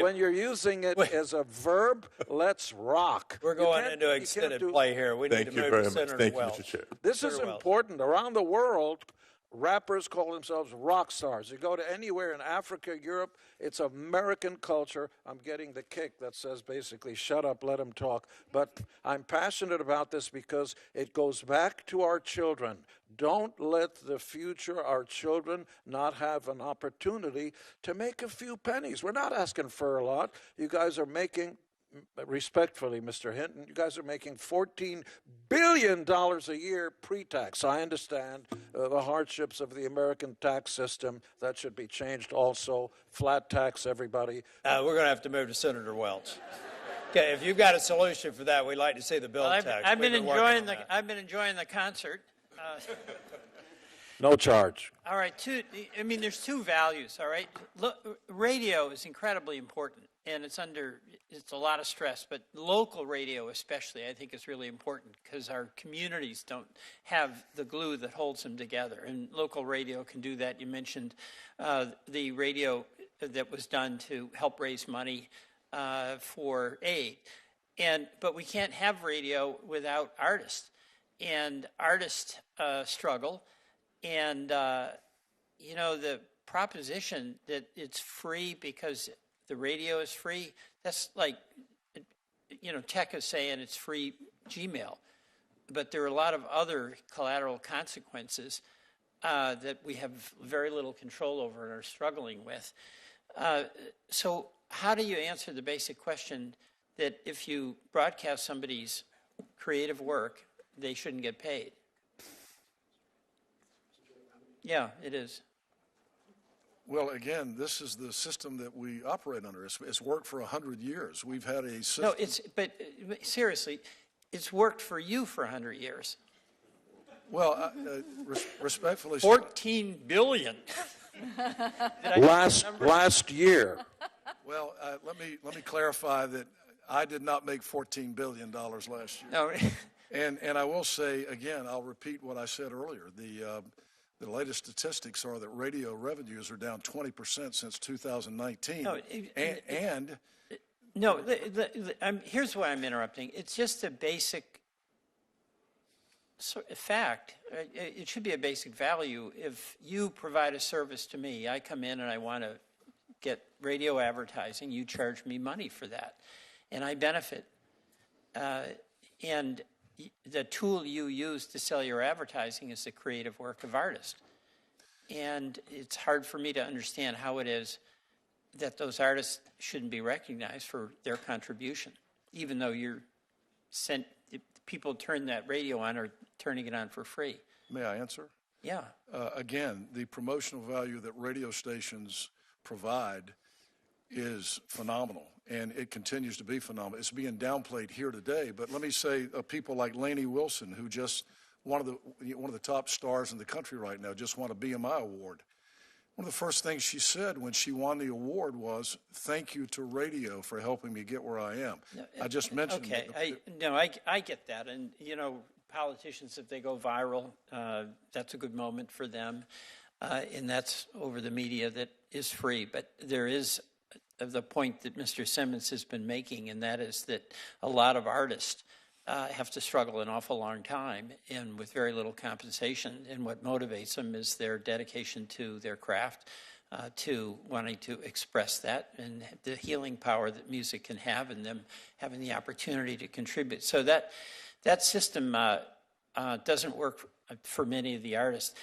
When you're using it as a verb, let's rock. We're going into extended play here. We need Thank to you move very to much. Senator Thank you, Welch. Mr. Chair. This is Senator Welch. important. Around the world, rappers call themselves rock stars. You go to anywhere in Africa, Europe, it's American culture. I'm getting the kick that says basically, shut up, let them talk. But I'm passionate about this because it goes back to our children. Don't let the future, our children, not have an opportunity to make a few pennies. We're not asking for a lot. You guys are making, respectfully, Mr. Hinton, you guys are making $14 billion a year pre-tax. I understand the hardships of the American tax system. That should be changed also. Flat tax, everybody. We're going to have to move to Senator Welch. Okay, if you've got a solution for that, we'd like to see the bill Well, text. I've been We've working enjoying on that. I've been enjoying the concert. No charge. All right, there's two values. All right, radio is incredibly important, and it's a lot of stress. But local radio, especially, I think is really important because our communities don't have the glue that holds them together, and local radio can do that. You mentioned the radio that was done to help raise money for aid, but we can't have radio without artists, and artists struggle. And, the proposition that it's free because the radio is free, that's like, tech is saying it's free Gmail. But there are a lot of other collateral consequences that we have very little control over and are struggling with. So how do you answer the basic question that if you broadcast somebody's creative work, they shouldn't get paid? Yeah, it is. Well, again, this is the system that we operate under. It's worked for 100 years. We've had a system. No, but seriously, it's worked for you for 100 years. Well, respectfully, 14 billion. Last year. Well, let me clarify that I did not make $14 billion last year. No. And I will say again, I'll repeat what I said earlier. The latest statistics are that radio revenues are down 20% since 2019. No, here's why I'm interrupting. It's just a basic fact. It should be a basic value. If you provide a service to me, I come in and I want to get radio advertising, you charge me money for that, and I benefit. And the tool you use to sell your advertising is the creative work of artists. And it's hard for me to understand how it is that those artists shouldn't be recognized for their contribution, even though people turn that radio on or turning it on for free. May I answer? Yeah. Again, the promotional value that radio stations provide is phenomenal, and it continues to be phenomenal. It's being downplayed here today, but let me say people like Lainey Wilson, who just one of the top stars in the country right now, just won a BMI award. One of the first things she said when she won the award was, "Thank you to radio for helping me get where I am." I just mentioned. Okay, I get that, and politicians, if they go viral, that's a good moment for them, and that's over the media that is free. But there is the point that Mr. Simmons has been making, and that is that a lot of artists have to struggle an awful long time and with very little compensation. And what motivates them is their dedication to their craft, to wanting to express that and the healing power that music can have, and them having the opportunity to contribute. So that system doesn't work for many of the artists.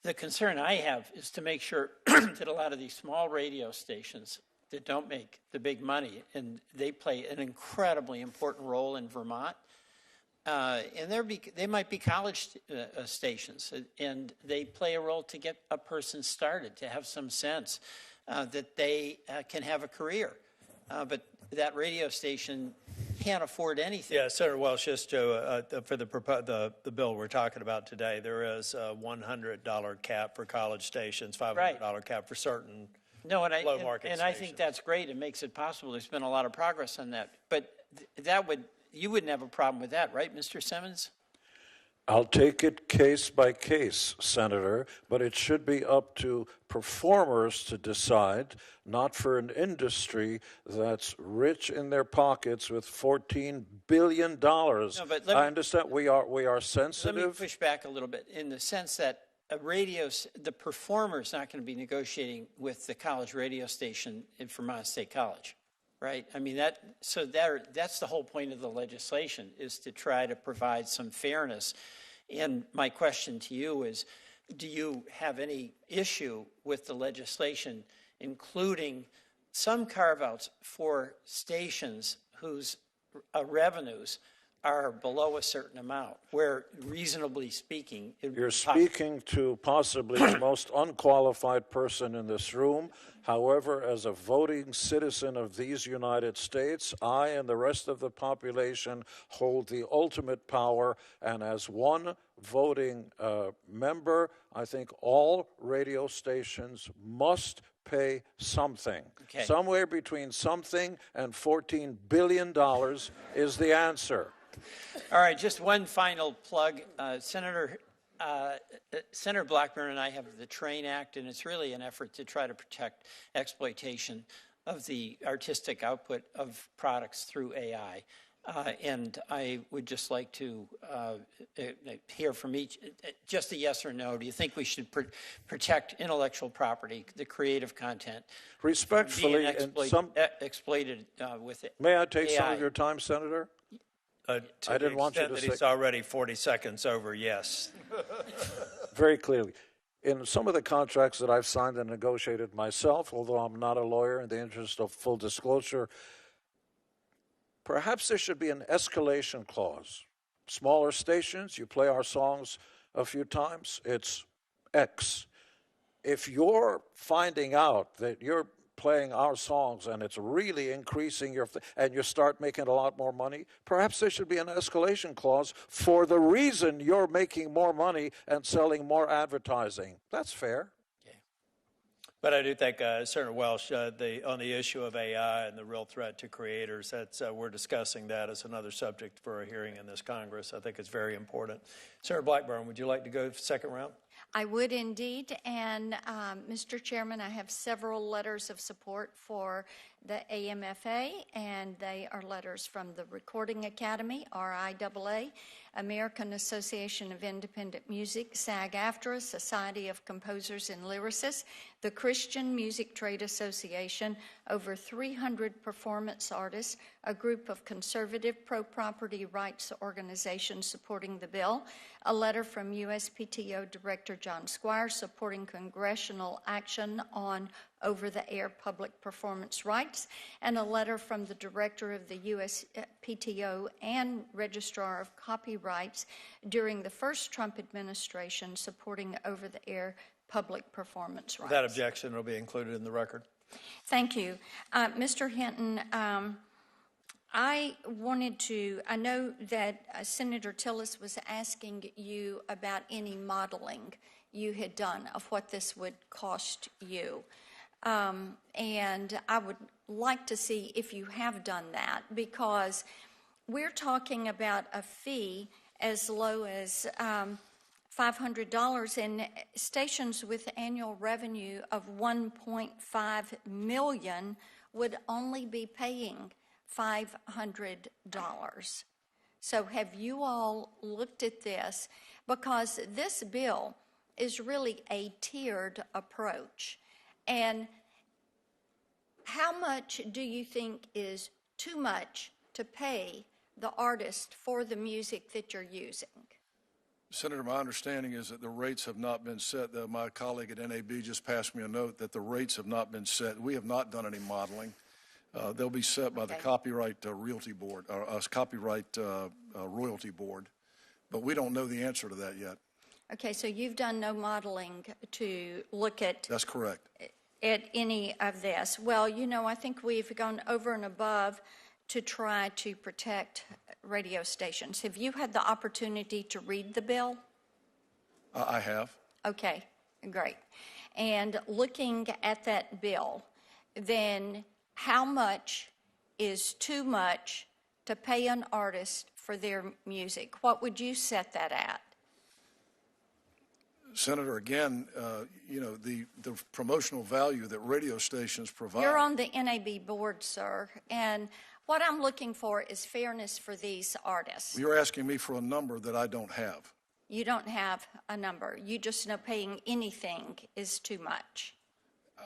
The concern I have is to make sure that a lot of these small radio stations that don't make the big money, and they play an incredibly important role in Vermont, and they might be college stations, and they play a role to get a person started, to have some sense that they can have a career. But that radio station can't afford anything. Yeah, Senator Welch, just to, for the bill we're talking about today, there is a $100 cap for college stations, $500 cap for certain low market stations. I think that's great. It makes it possible. There's been a lot of progress on that. But you wouldn't have a problem with that, right, Mr. Simmons? I'll take it case by case, Senator, but it should be up to performers to decide, not for an industry that's rich in their pockets with $14 billion. No, but I understand we are sensitive. Let me push back a little bit in the sense that the performer's not going to be negotiating with the college radio station in Vermont State College. Right? I mean, that's the whole point of the legislation, is to try to provide some fairness. And my question to you is, do you have any issue with the legislation including some carve-outs for stations whose revenues are below a certain amount, where reasonably speaking... You're speaking to possibly the most unqualified person in this room. However, as a voting citizen of these United States, I and the rest of the population hold the ultimate power, and as one voting member, I think all radio stations must pay something. Okay. Somewhere between something and $14 billion is the answer. All right, just one final plug. Senator Blackburn and I have the TRAIN Act, and it's really an effort to try to protect exploitation of the artistic output of products through AI. And I would just like to hear from each, just a yes or no. Do you think we should protect intellectual property, the creative content, respectfully, exploited with it? May I take AI? some of your time, Senator? I didn't want you to say. He's already 40 seconds over, yes. Very clearly. In some of the contracts that I've signed and negotiated myself, although I'm not a lawyer, in the interest of full disclosure, perhaps there should be an escalation clause. Smaller stations, you play our songs a few times, it's X. If you're finding out that you're playing our songs and it's really increasing and you start making a lot more money, perhaps there should be an escalation clause for the reason you're making more money and selling more advertising. That's fair. Okay. But I do think, Senator Welch, on the issue of AI and the real threat to creators, we're discussing that as another subject for a hearing in this Congress. I think it's very important. Senator Blackburn, would you like to go second round? I would indeed, and Mr. Chairman, I have several letters of support for the AMFA, and they are letters from the Recording Academy, RIAA, American Association of Independent Music, SAG-AFTRA, Society of Composers and Lyricists, the Christian Music Trade Association, over 300 performance artists, a group of conservative pro-property rights organizations supporting the bill, a letter from USPTO Director John Squires supporting congressional action on over-the-air public performance rights, and a letter from the Director of the USPTO and Registrar of Copyrights during the first Trump administration supporting over-the-air public performance rights. Without objection, it will be included in the record. Thank you. Mr. Hinton, I know that Senator Tillis was asking you about any modeling you had done of what this would cost you. And I would like to see if you have done that, because we're talking about a fee as low as $500, and stations with annual revenue of $1.5 million would only be paying $500. So have you all looked at this? Because this bill is really a tiered approach. And how much do you think is too much to pay the artist for the music that you're using? Senator, my understanding is that the rates have not been set. My colleague at NAB just passed me a note that the rates have not been set. We have not done any modeling. They'll be set by the Copyright Realty Board, or Copyright Royalty Board, but we don't know the answer to that yet. Okay, so you've done no modeling to look at That's correct. at any of this. Well, you know, I think we've gone over and above to try to protect radio stations. Have you had the opportunity to read the bill? I have. Okay, great. And looking at that bill, then how much is too much to pay an artist for their music? What would you set that at? Senator, again, you know, the promotional value that radio stations provide. You're on the NAB board, sir, and what I'm looking for is fairness for these artists. You're asking me for a number that I don't have. You don't have a number. You just know paying anything is too much.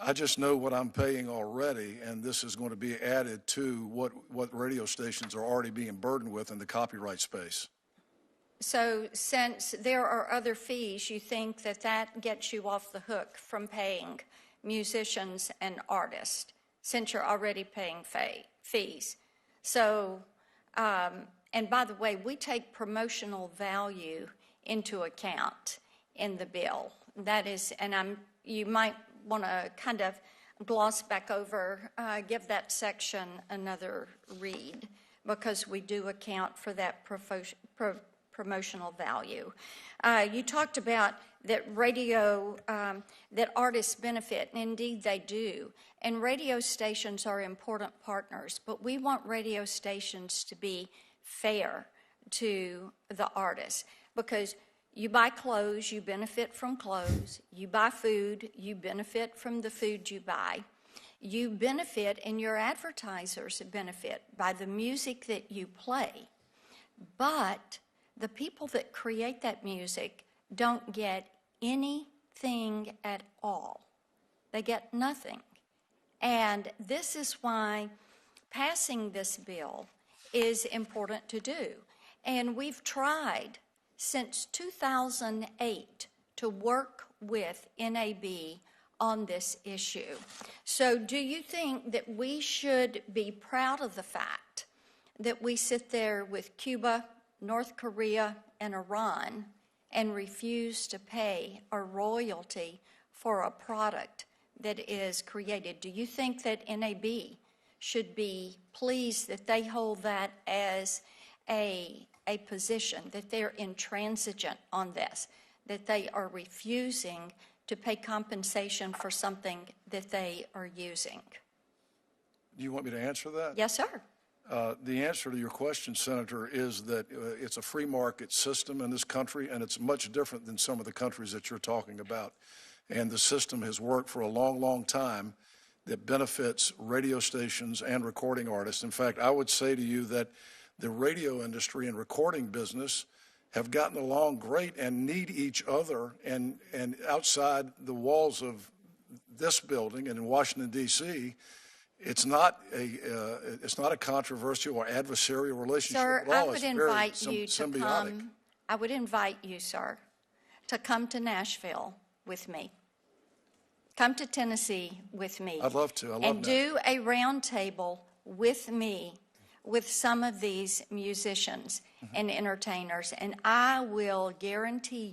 I just know what I'm paying already, and this is going to be added to what radio stations are already being burdened with in the copyright space. So since there are other fees, you think that that gets you off the hook from paying musicians and artists, since you're already paying fees. So, and by the way, we take promotional value into account in the bill. That is, and you might want to kind of gloss back over, give that section another read, because we do account for that promotional value. You talked about that radio, that artists benefit, and indeed they do. And radio stations are important partners, but we want radio stations to be fair to the artists, because you buy clothes, you benefit from clothes. You buy food, you benefit from the food you buy. You benefit, and your advertisers benefit by the music that you play. But the people that create that music don't get anything at all. They get nothing. And this is why passing this bill is important to do. And we've tried since 2008 to work with NAB on this issue. So do you think that we should be proud of the fact that we sit there with Cuba, North Korea, and Iran and refuse to pay a royalty for a product that is created? Do you think that NAB should be pleased that they hold that as a position, that they're intransigent on this, that they are refusing to pay compensation for something that they are using? Do you want me to answer that? Yes, sir. The answer to your question, Senator, is that it's a free market system in this country, and it's much different than some of the countries that you're talking about. And the system has worked for a long, long time that benefits radio stations and recording artists. In fact, I would say to you that the radio industry and recording business have gotten along great and need each other. And outside the walls of this building and in Washington, D.C., it's not a controversial or adversarial relationship Sir, at all. I would invite you to symbiotic. come. I would invite you, sir, to come to Nashville with me. Come to Tennessee with me. I'd love to. I love and that. do a roundtable with me with some of these musicians and entertainers, and I will guarantee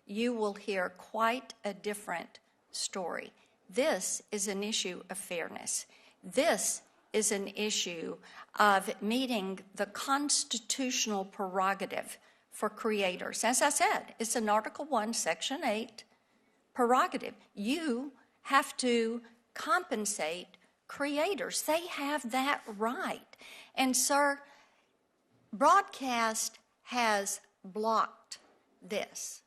you will hear quite a different story. This is an issue of fairness. This is an issue of meeting the constitutional prerogative for creators. As I said, it's an Article 1, Section 8 prerogative. You have to compensate creators. They have that right. And, sir, broadcast has blocked this.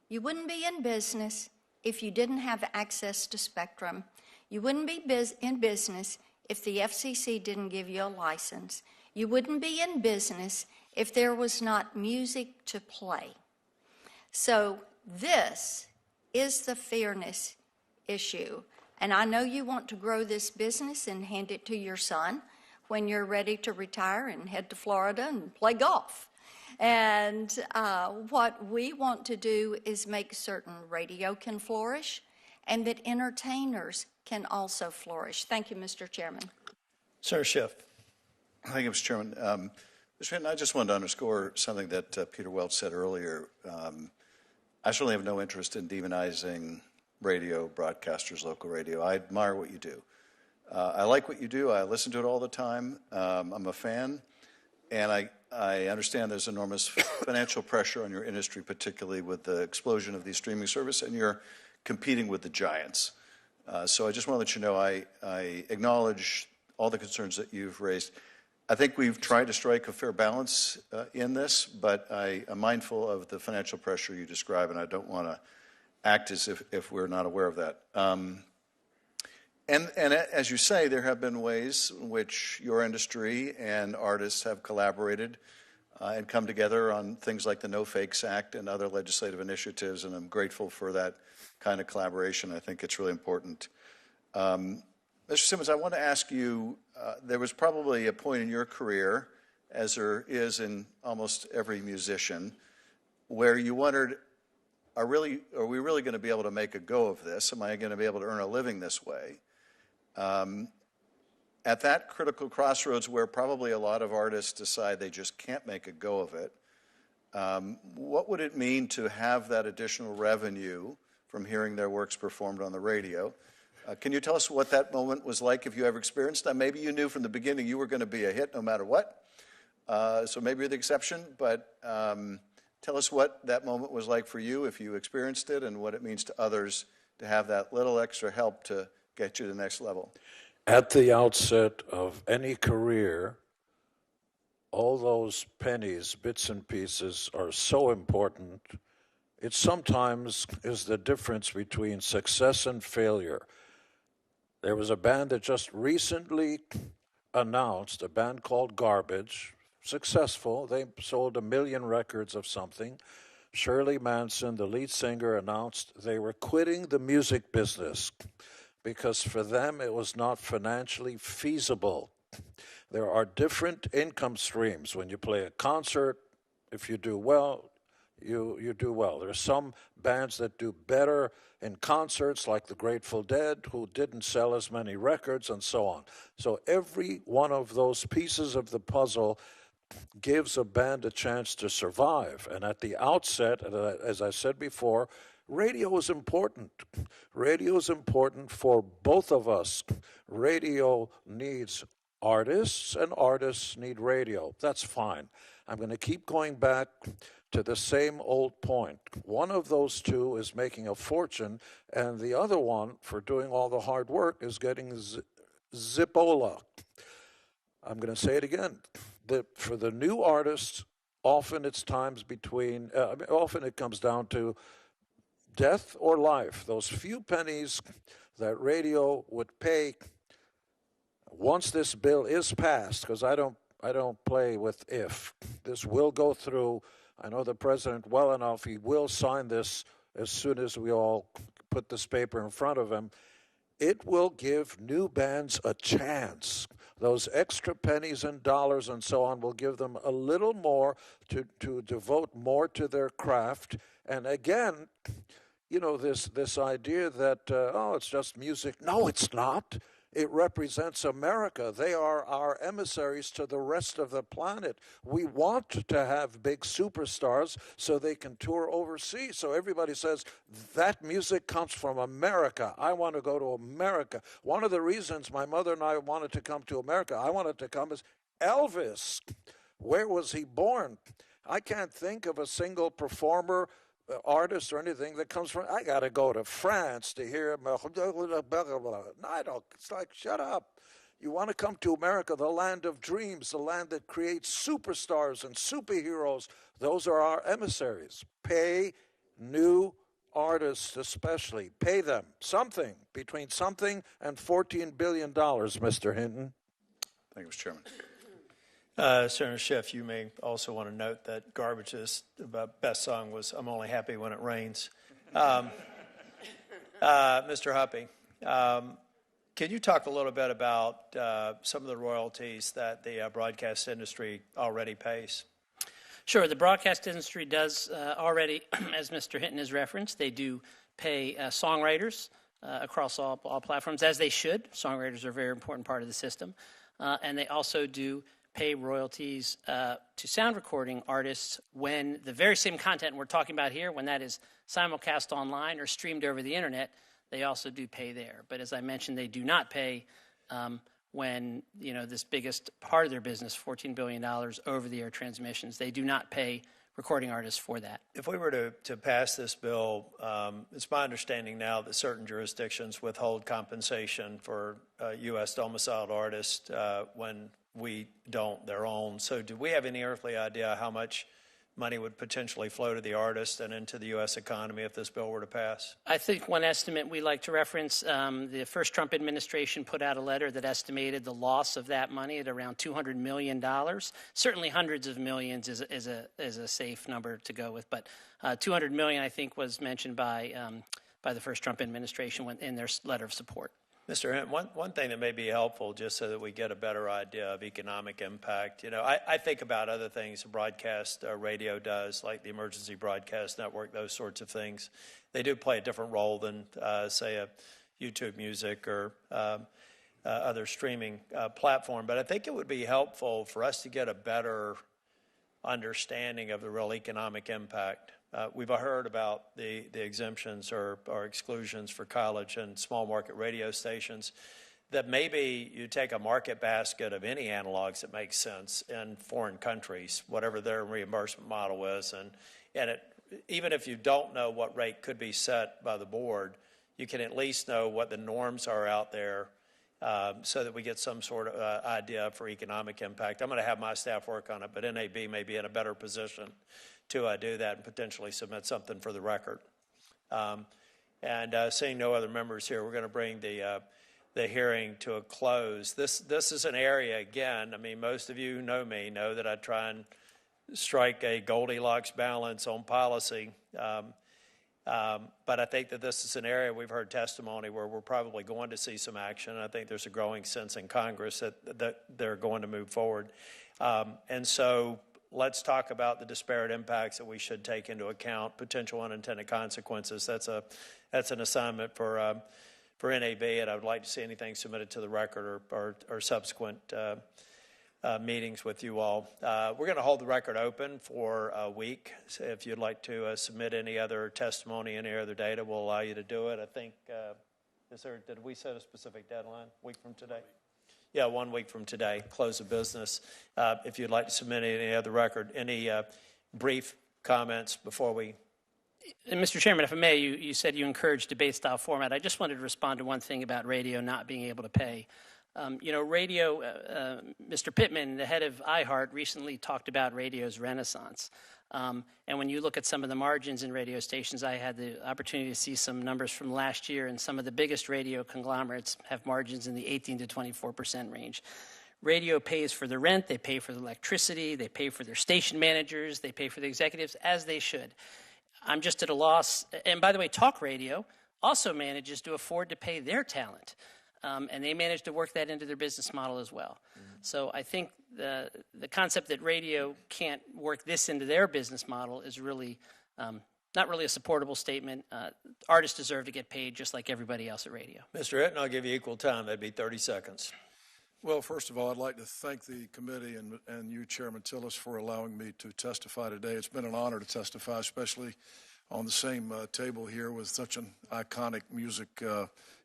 You wouldn't be in business if you didn't have access to spectrum. You wouldn't be in business if the FCC didn't give you a license. You wouldn't be in business if there was not music to play. So this is the fairness issue. And I know you want to grow this business and hand it to your son when you're ready to retire and head to Florida and play golf. And what we want to do is make certain radio can flourish and that entertainers can also flourish. Thank you, Mr. Chairman. Senator Schiff. Thank you, Mr. Chairman. Mr. Hinton, I just wanted to underscore something that Peter Welch said earlier. I certainly have no interest in demonizing radio broadcasters, local radio. I admire what you do. I like what you do. I listen to it all the time. I'm a fan, and I understand there's enormous financial pressure on your industry, particularly with the explosion of these streaming services, and you're competing with the giants. So I just want to let you know I acknowledge all the concerns that you've raised. I think we've tried to strike a fair balance in this, but I am mindful of the financial pressure you describe, and I don't want to act as if we're not aware of that. And as you say, there have been ways in which your industry and artists have collaborated and come together on things like the No Fakes Act and other legislative initiatives, and I'm grateful for that kind of collaboration. I think it's really important. Mr. Simmons, I want to ask you, there was probably a point in your career, as there is in almost every musician, where you wondered, are we really going to be able to make a go of this? Am I going to be able to earn a living this way? At that critical crossroads where probably a lot of artists decide they just can't make a go of it, what would it mean to have that additional revenue from hearing their works performed on the radio? Can you tell us what that moment was like, if you ever experienced that? Maybe you knew from the beginning you were going to be a hit no matter what, so maybe you're the exception, but tell us what that moment was like for you, if you experienced it, and what it means to others to have that little extra help to get you to the next level. At the outset of any career, all those pennies, bits and pieces are so important. It sometimes is the difference between success and failure. There was a band that just recently announced, a band called Garbage, successful. They sold 1 million records of something. Shirley Manson, the lead singer, announced they were quitting the music business because for them it was not financially feasible. There are different income streams. When you play a concert, if you do well, you do well. There are some bands that do better in concerts, like the Grateful Dead, who didn't sell as many records, and so on. So every one of those pieces of the puzzle gives a band a chance to survive. And at the outset, as I said before, radio is important. Radio is important for both of us. Radio needs artists, and artists need radio. That's fine. I'm going to keep going back to the same old point. One of those two is making a fortune, and the other one, for doing all the hard work, is getting Zipola. I'm going to say it again. For the new artists, often it's times between, often it comes down to death or life. Those few pennies that radio would pay once this bill is passed, because I don't play with if. This will go through. I know the president well enough. He will sign this as soon as we all put this paper in front of him. It will give new bands a chance. Those extra pennies and dollars and so on will give them a little more to devote more to their craft. And again, you know, this idea that, it's just music. No, it's not. It represents America. They are our emissaries to the rest of the planet. We want to have big superstars so they can tour overseas. So everybody says, that music comes from America. I want to go to America. One of the reasons my mother and I wanted to come to America, I wanted to come, is Elvis. Where was he born? I can't think of a single performer, artist or anything that comes from, I got to go to France to hear him. No, I don't. It's like, shut up. You want to come to America, the land of dreams, the land that creates superstars and superheroes. Those are our emissaries. Pay new artists especially. Pay them something, between something and $14 billion, Mr. Hinton. Thank you, Mr. Chairman. Senator Schiff, you may also want to note that Garbage's best song was "I'm Only Happy When It Rains." Mr. Huppy, can you talk a little bit about some of the royalties that the broadcast industry already pays? Sure. The broadcast industry does already, as Mr. Hinton has referenced, they do pay songwriters across all platforms, as they should. Songwriters are a very important part of the system. And they also do pay royalties to sound recording artists when the very same content we're talking about here, when that is simulcast online or streamed over the internet, they also do pay there. But as I mentioned, they do not pay when, this biggest part of their business, $14 billion over-the-air transmissions, they do not pay recording artists for that. If we were to pass this bill, it's my understanding now that certain jurisdictions withhold compensation for U.S. domiciled artists when we don't their own. So do we have any earthly idea how much money would potentially flow to the artist and into the U.S. economy if this bill were to pass? I think one estimate we like to reference, the first Trump administration put out a letter that estimated the loss of that money at around $200 million. Certainly hundreds of millions is a safe number to go with, but $200 million, I think, was mentioned by the first Trump administration in their letter of support. Mr. Hint, one thing that may be helpful, just so that we get a better idea of economic impact, I think about other things broadcast radio does, like the Emergency Broadcast Network, those sorts of things. They do play a different role than, say, a YouTube Music or other streaming platform. But I think it would be helpful for us to get a better understanding of the real economic impact. We've heard about the exemptions or exclusions for college and small market radio stations, that maybe you take a market basket of any analogs that makes sense in foreign countries, whatever their reimbursement model is, and even if you don't know what rate could be set by the board, you can at least know what the norms are out there so that we get some sort of idea for economic impact. I'm going to have my staff work on it, but NAB may be in a better position to do that and potentially submit something for the record. Seeing no other members here, we're going to bring the hearing to a close. This is an area, again, most of you who know me know that I try and strike a Goldilocks balance on policy. But I think that this is an area we've heard testimony where we're probably going to see some action. I think there's a growing sense in Congress that they're going to move forward. And so let's talk about the disparate impacts that we should take into account, potential unintended consequences. That's an assignment for NAB, and I would like to see anything submitted to the record or subsequent meetings with you all. We're going to hold the record open for a week. So if you'd like to submit any other testimony, any other data, we'll allow you to do it. I think, did we set a specific deadline? A week from today? Yeah, 1 week from today, close of business. If you'd like to submit any other record, any brief comments before we... And Mr. Chairman, if I may, you said you encouraged debate-style format. I just wanted to respond to one thing about radio not being able to pay. Radio, Mr. Pittman, the head of iHeart, recently talked about radio's renaissance. And when you look at some of the margins in radio stations, I had the opportunity to see some numbers from last year, and some of the biggest radio conglomerates have margins in the 18 to 24% range. Radio pays for the rent, they pay for the electricity, they pay for their station managers, they pay for the executives, as they should. I'm just at a loss. And by the way, talk radio also manages to afford to pay their talent. And they manage to work that into their business model as well. Mm-hmm. So I think the concept that radio can't work this into their business model is really not really a supportable statement. Artists deserve to get paid just like everybody else at radio. Mr. Hitton, I'll give you equal time. That'd be 30 seconds. Well, first of all, I'd like to thank the committee and you, Chairman Tillis, for allowing me to testify today. It's been an honor to testify, especially on the same table here with such an iconic music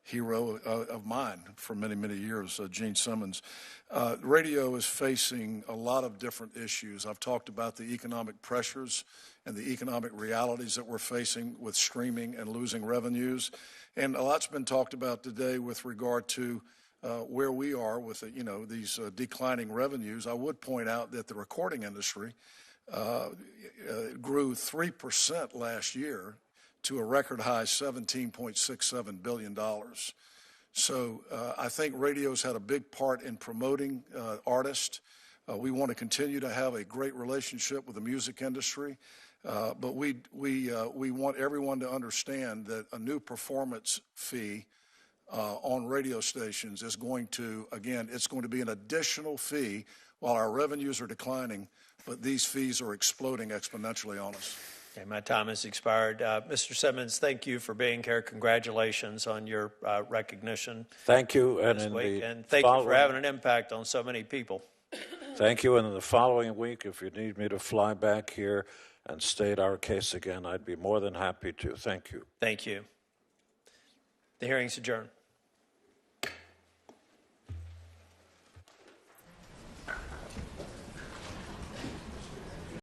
hero of mine for many, many years, Gene Simmons. Radio is facing a lot of different issues. I've talked about the economic pressures and the economic realities that we're facing with streaming and losing revenues. And a lot's been talked about today with regard to where we are with these declining revenues. I would point out that the recording industry grew 3% last year to a record high $17.67 billion. So I think radio's had a big part in promoting artists. We want to continue to have a great relationship with the music industry, but we want everyone to understand that a new performance fee on radio stations is going to, again, it's going to be an additional fee while our revenues are declining, but these fees are exploding exponentially on us. Okay, my time has expired. Mr. Simmons, thank you for being here. Congratulations on your recognition Thank you. And this in week, the and thank you for following- having an impact on so many people. Thank you. And in the following week, if you need me to fly back here and state our case again, I'd be more than happy to. Thank you. Thank you. The hearing's adjourned.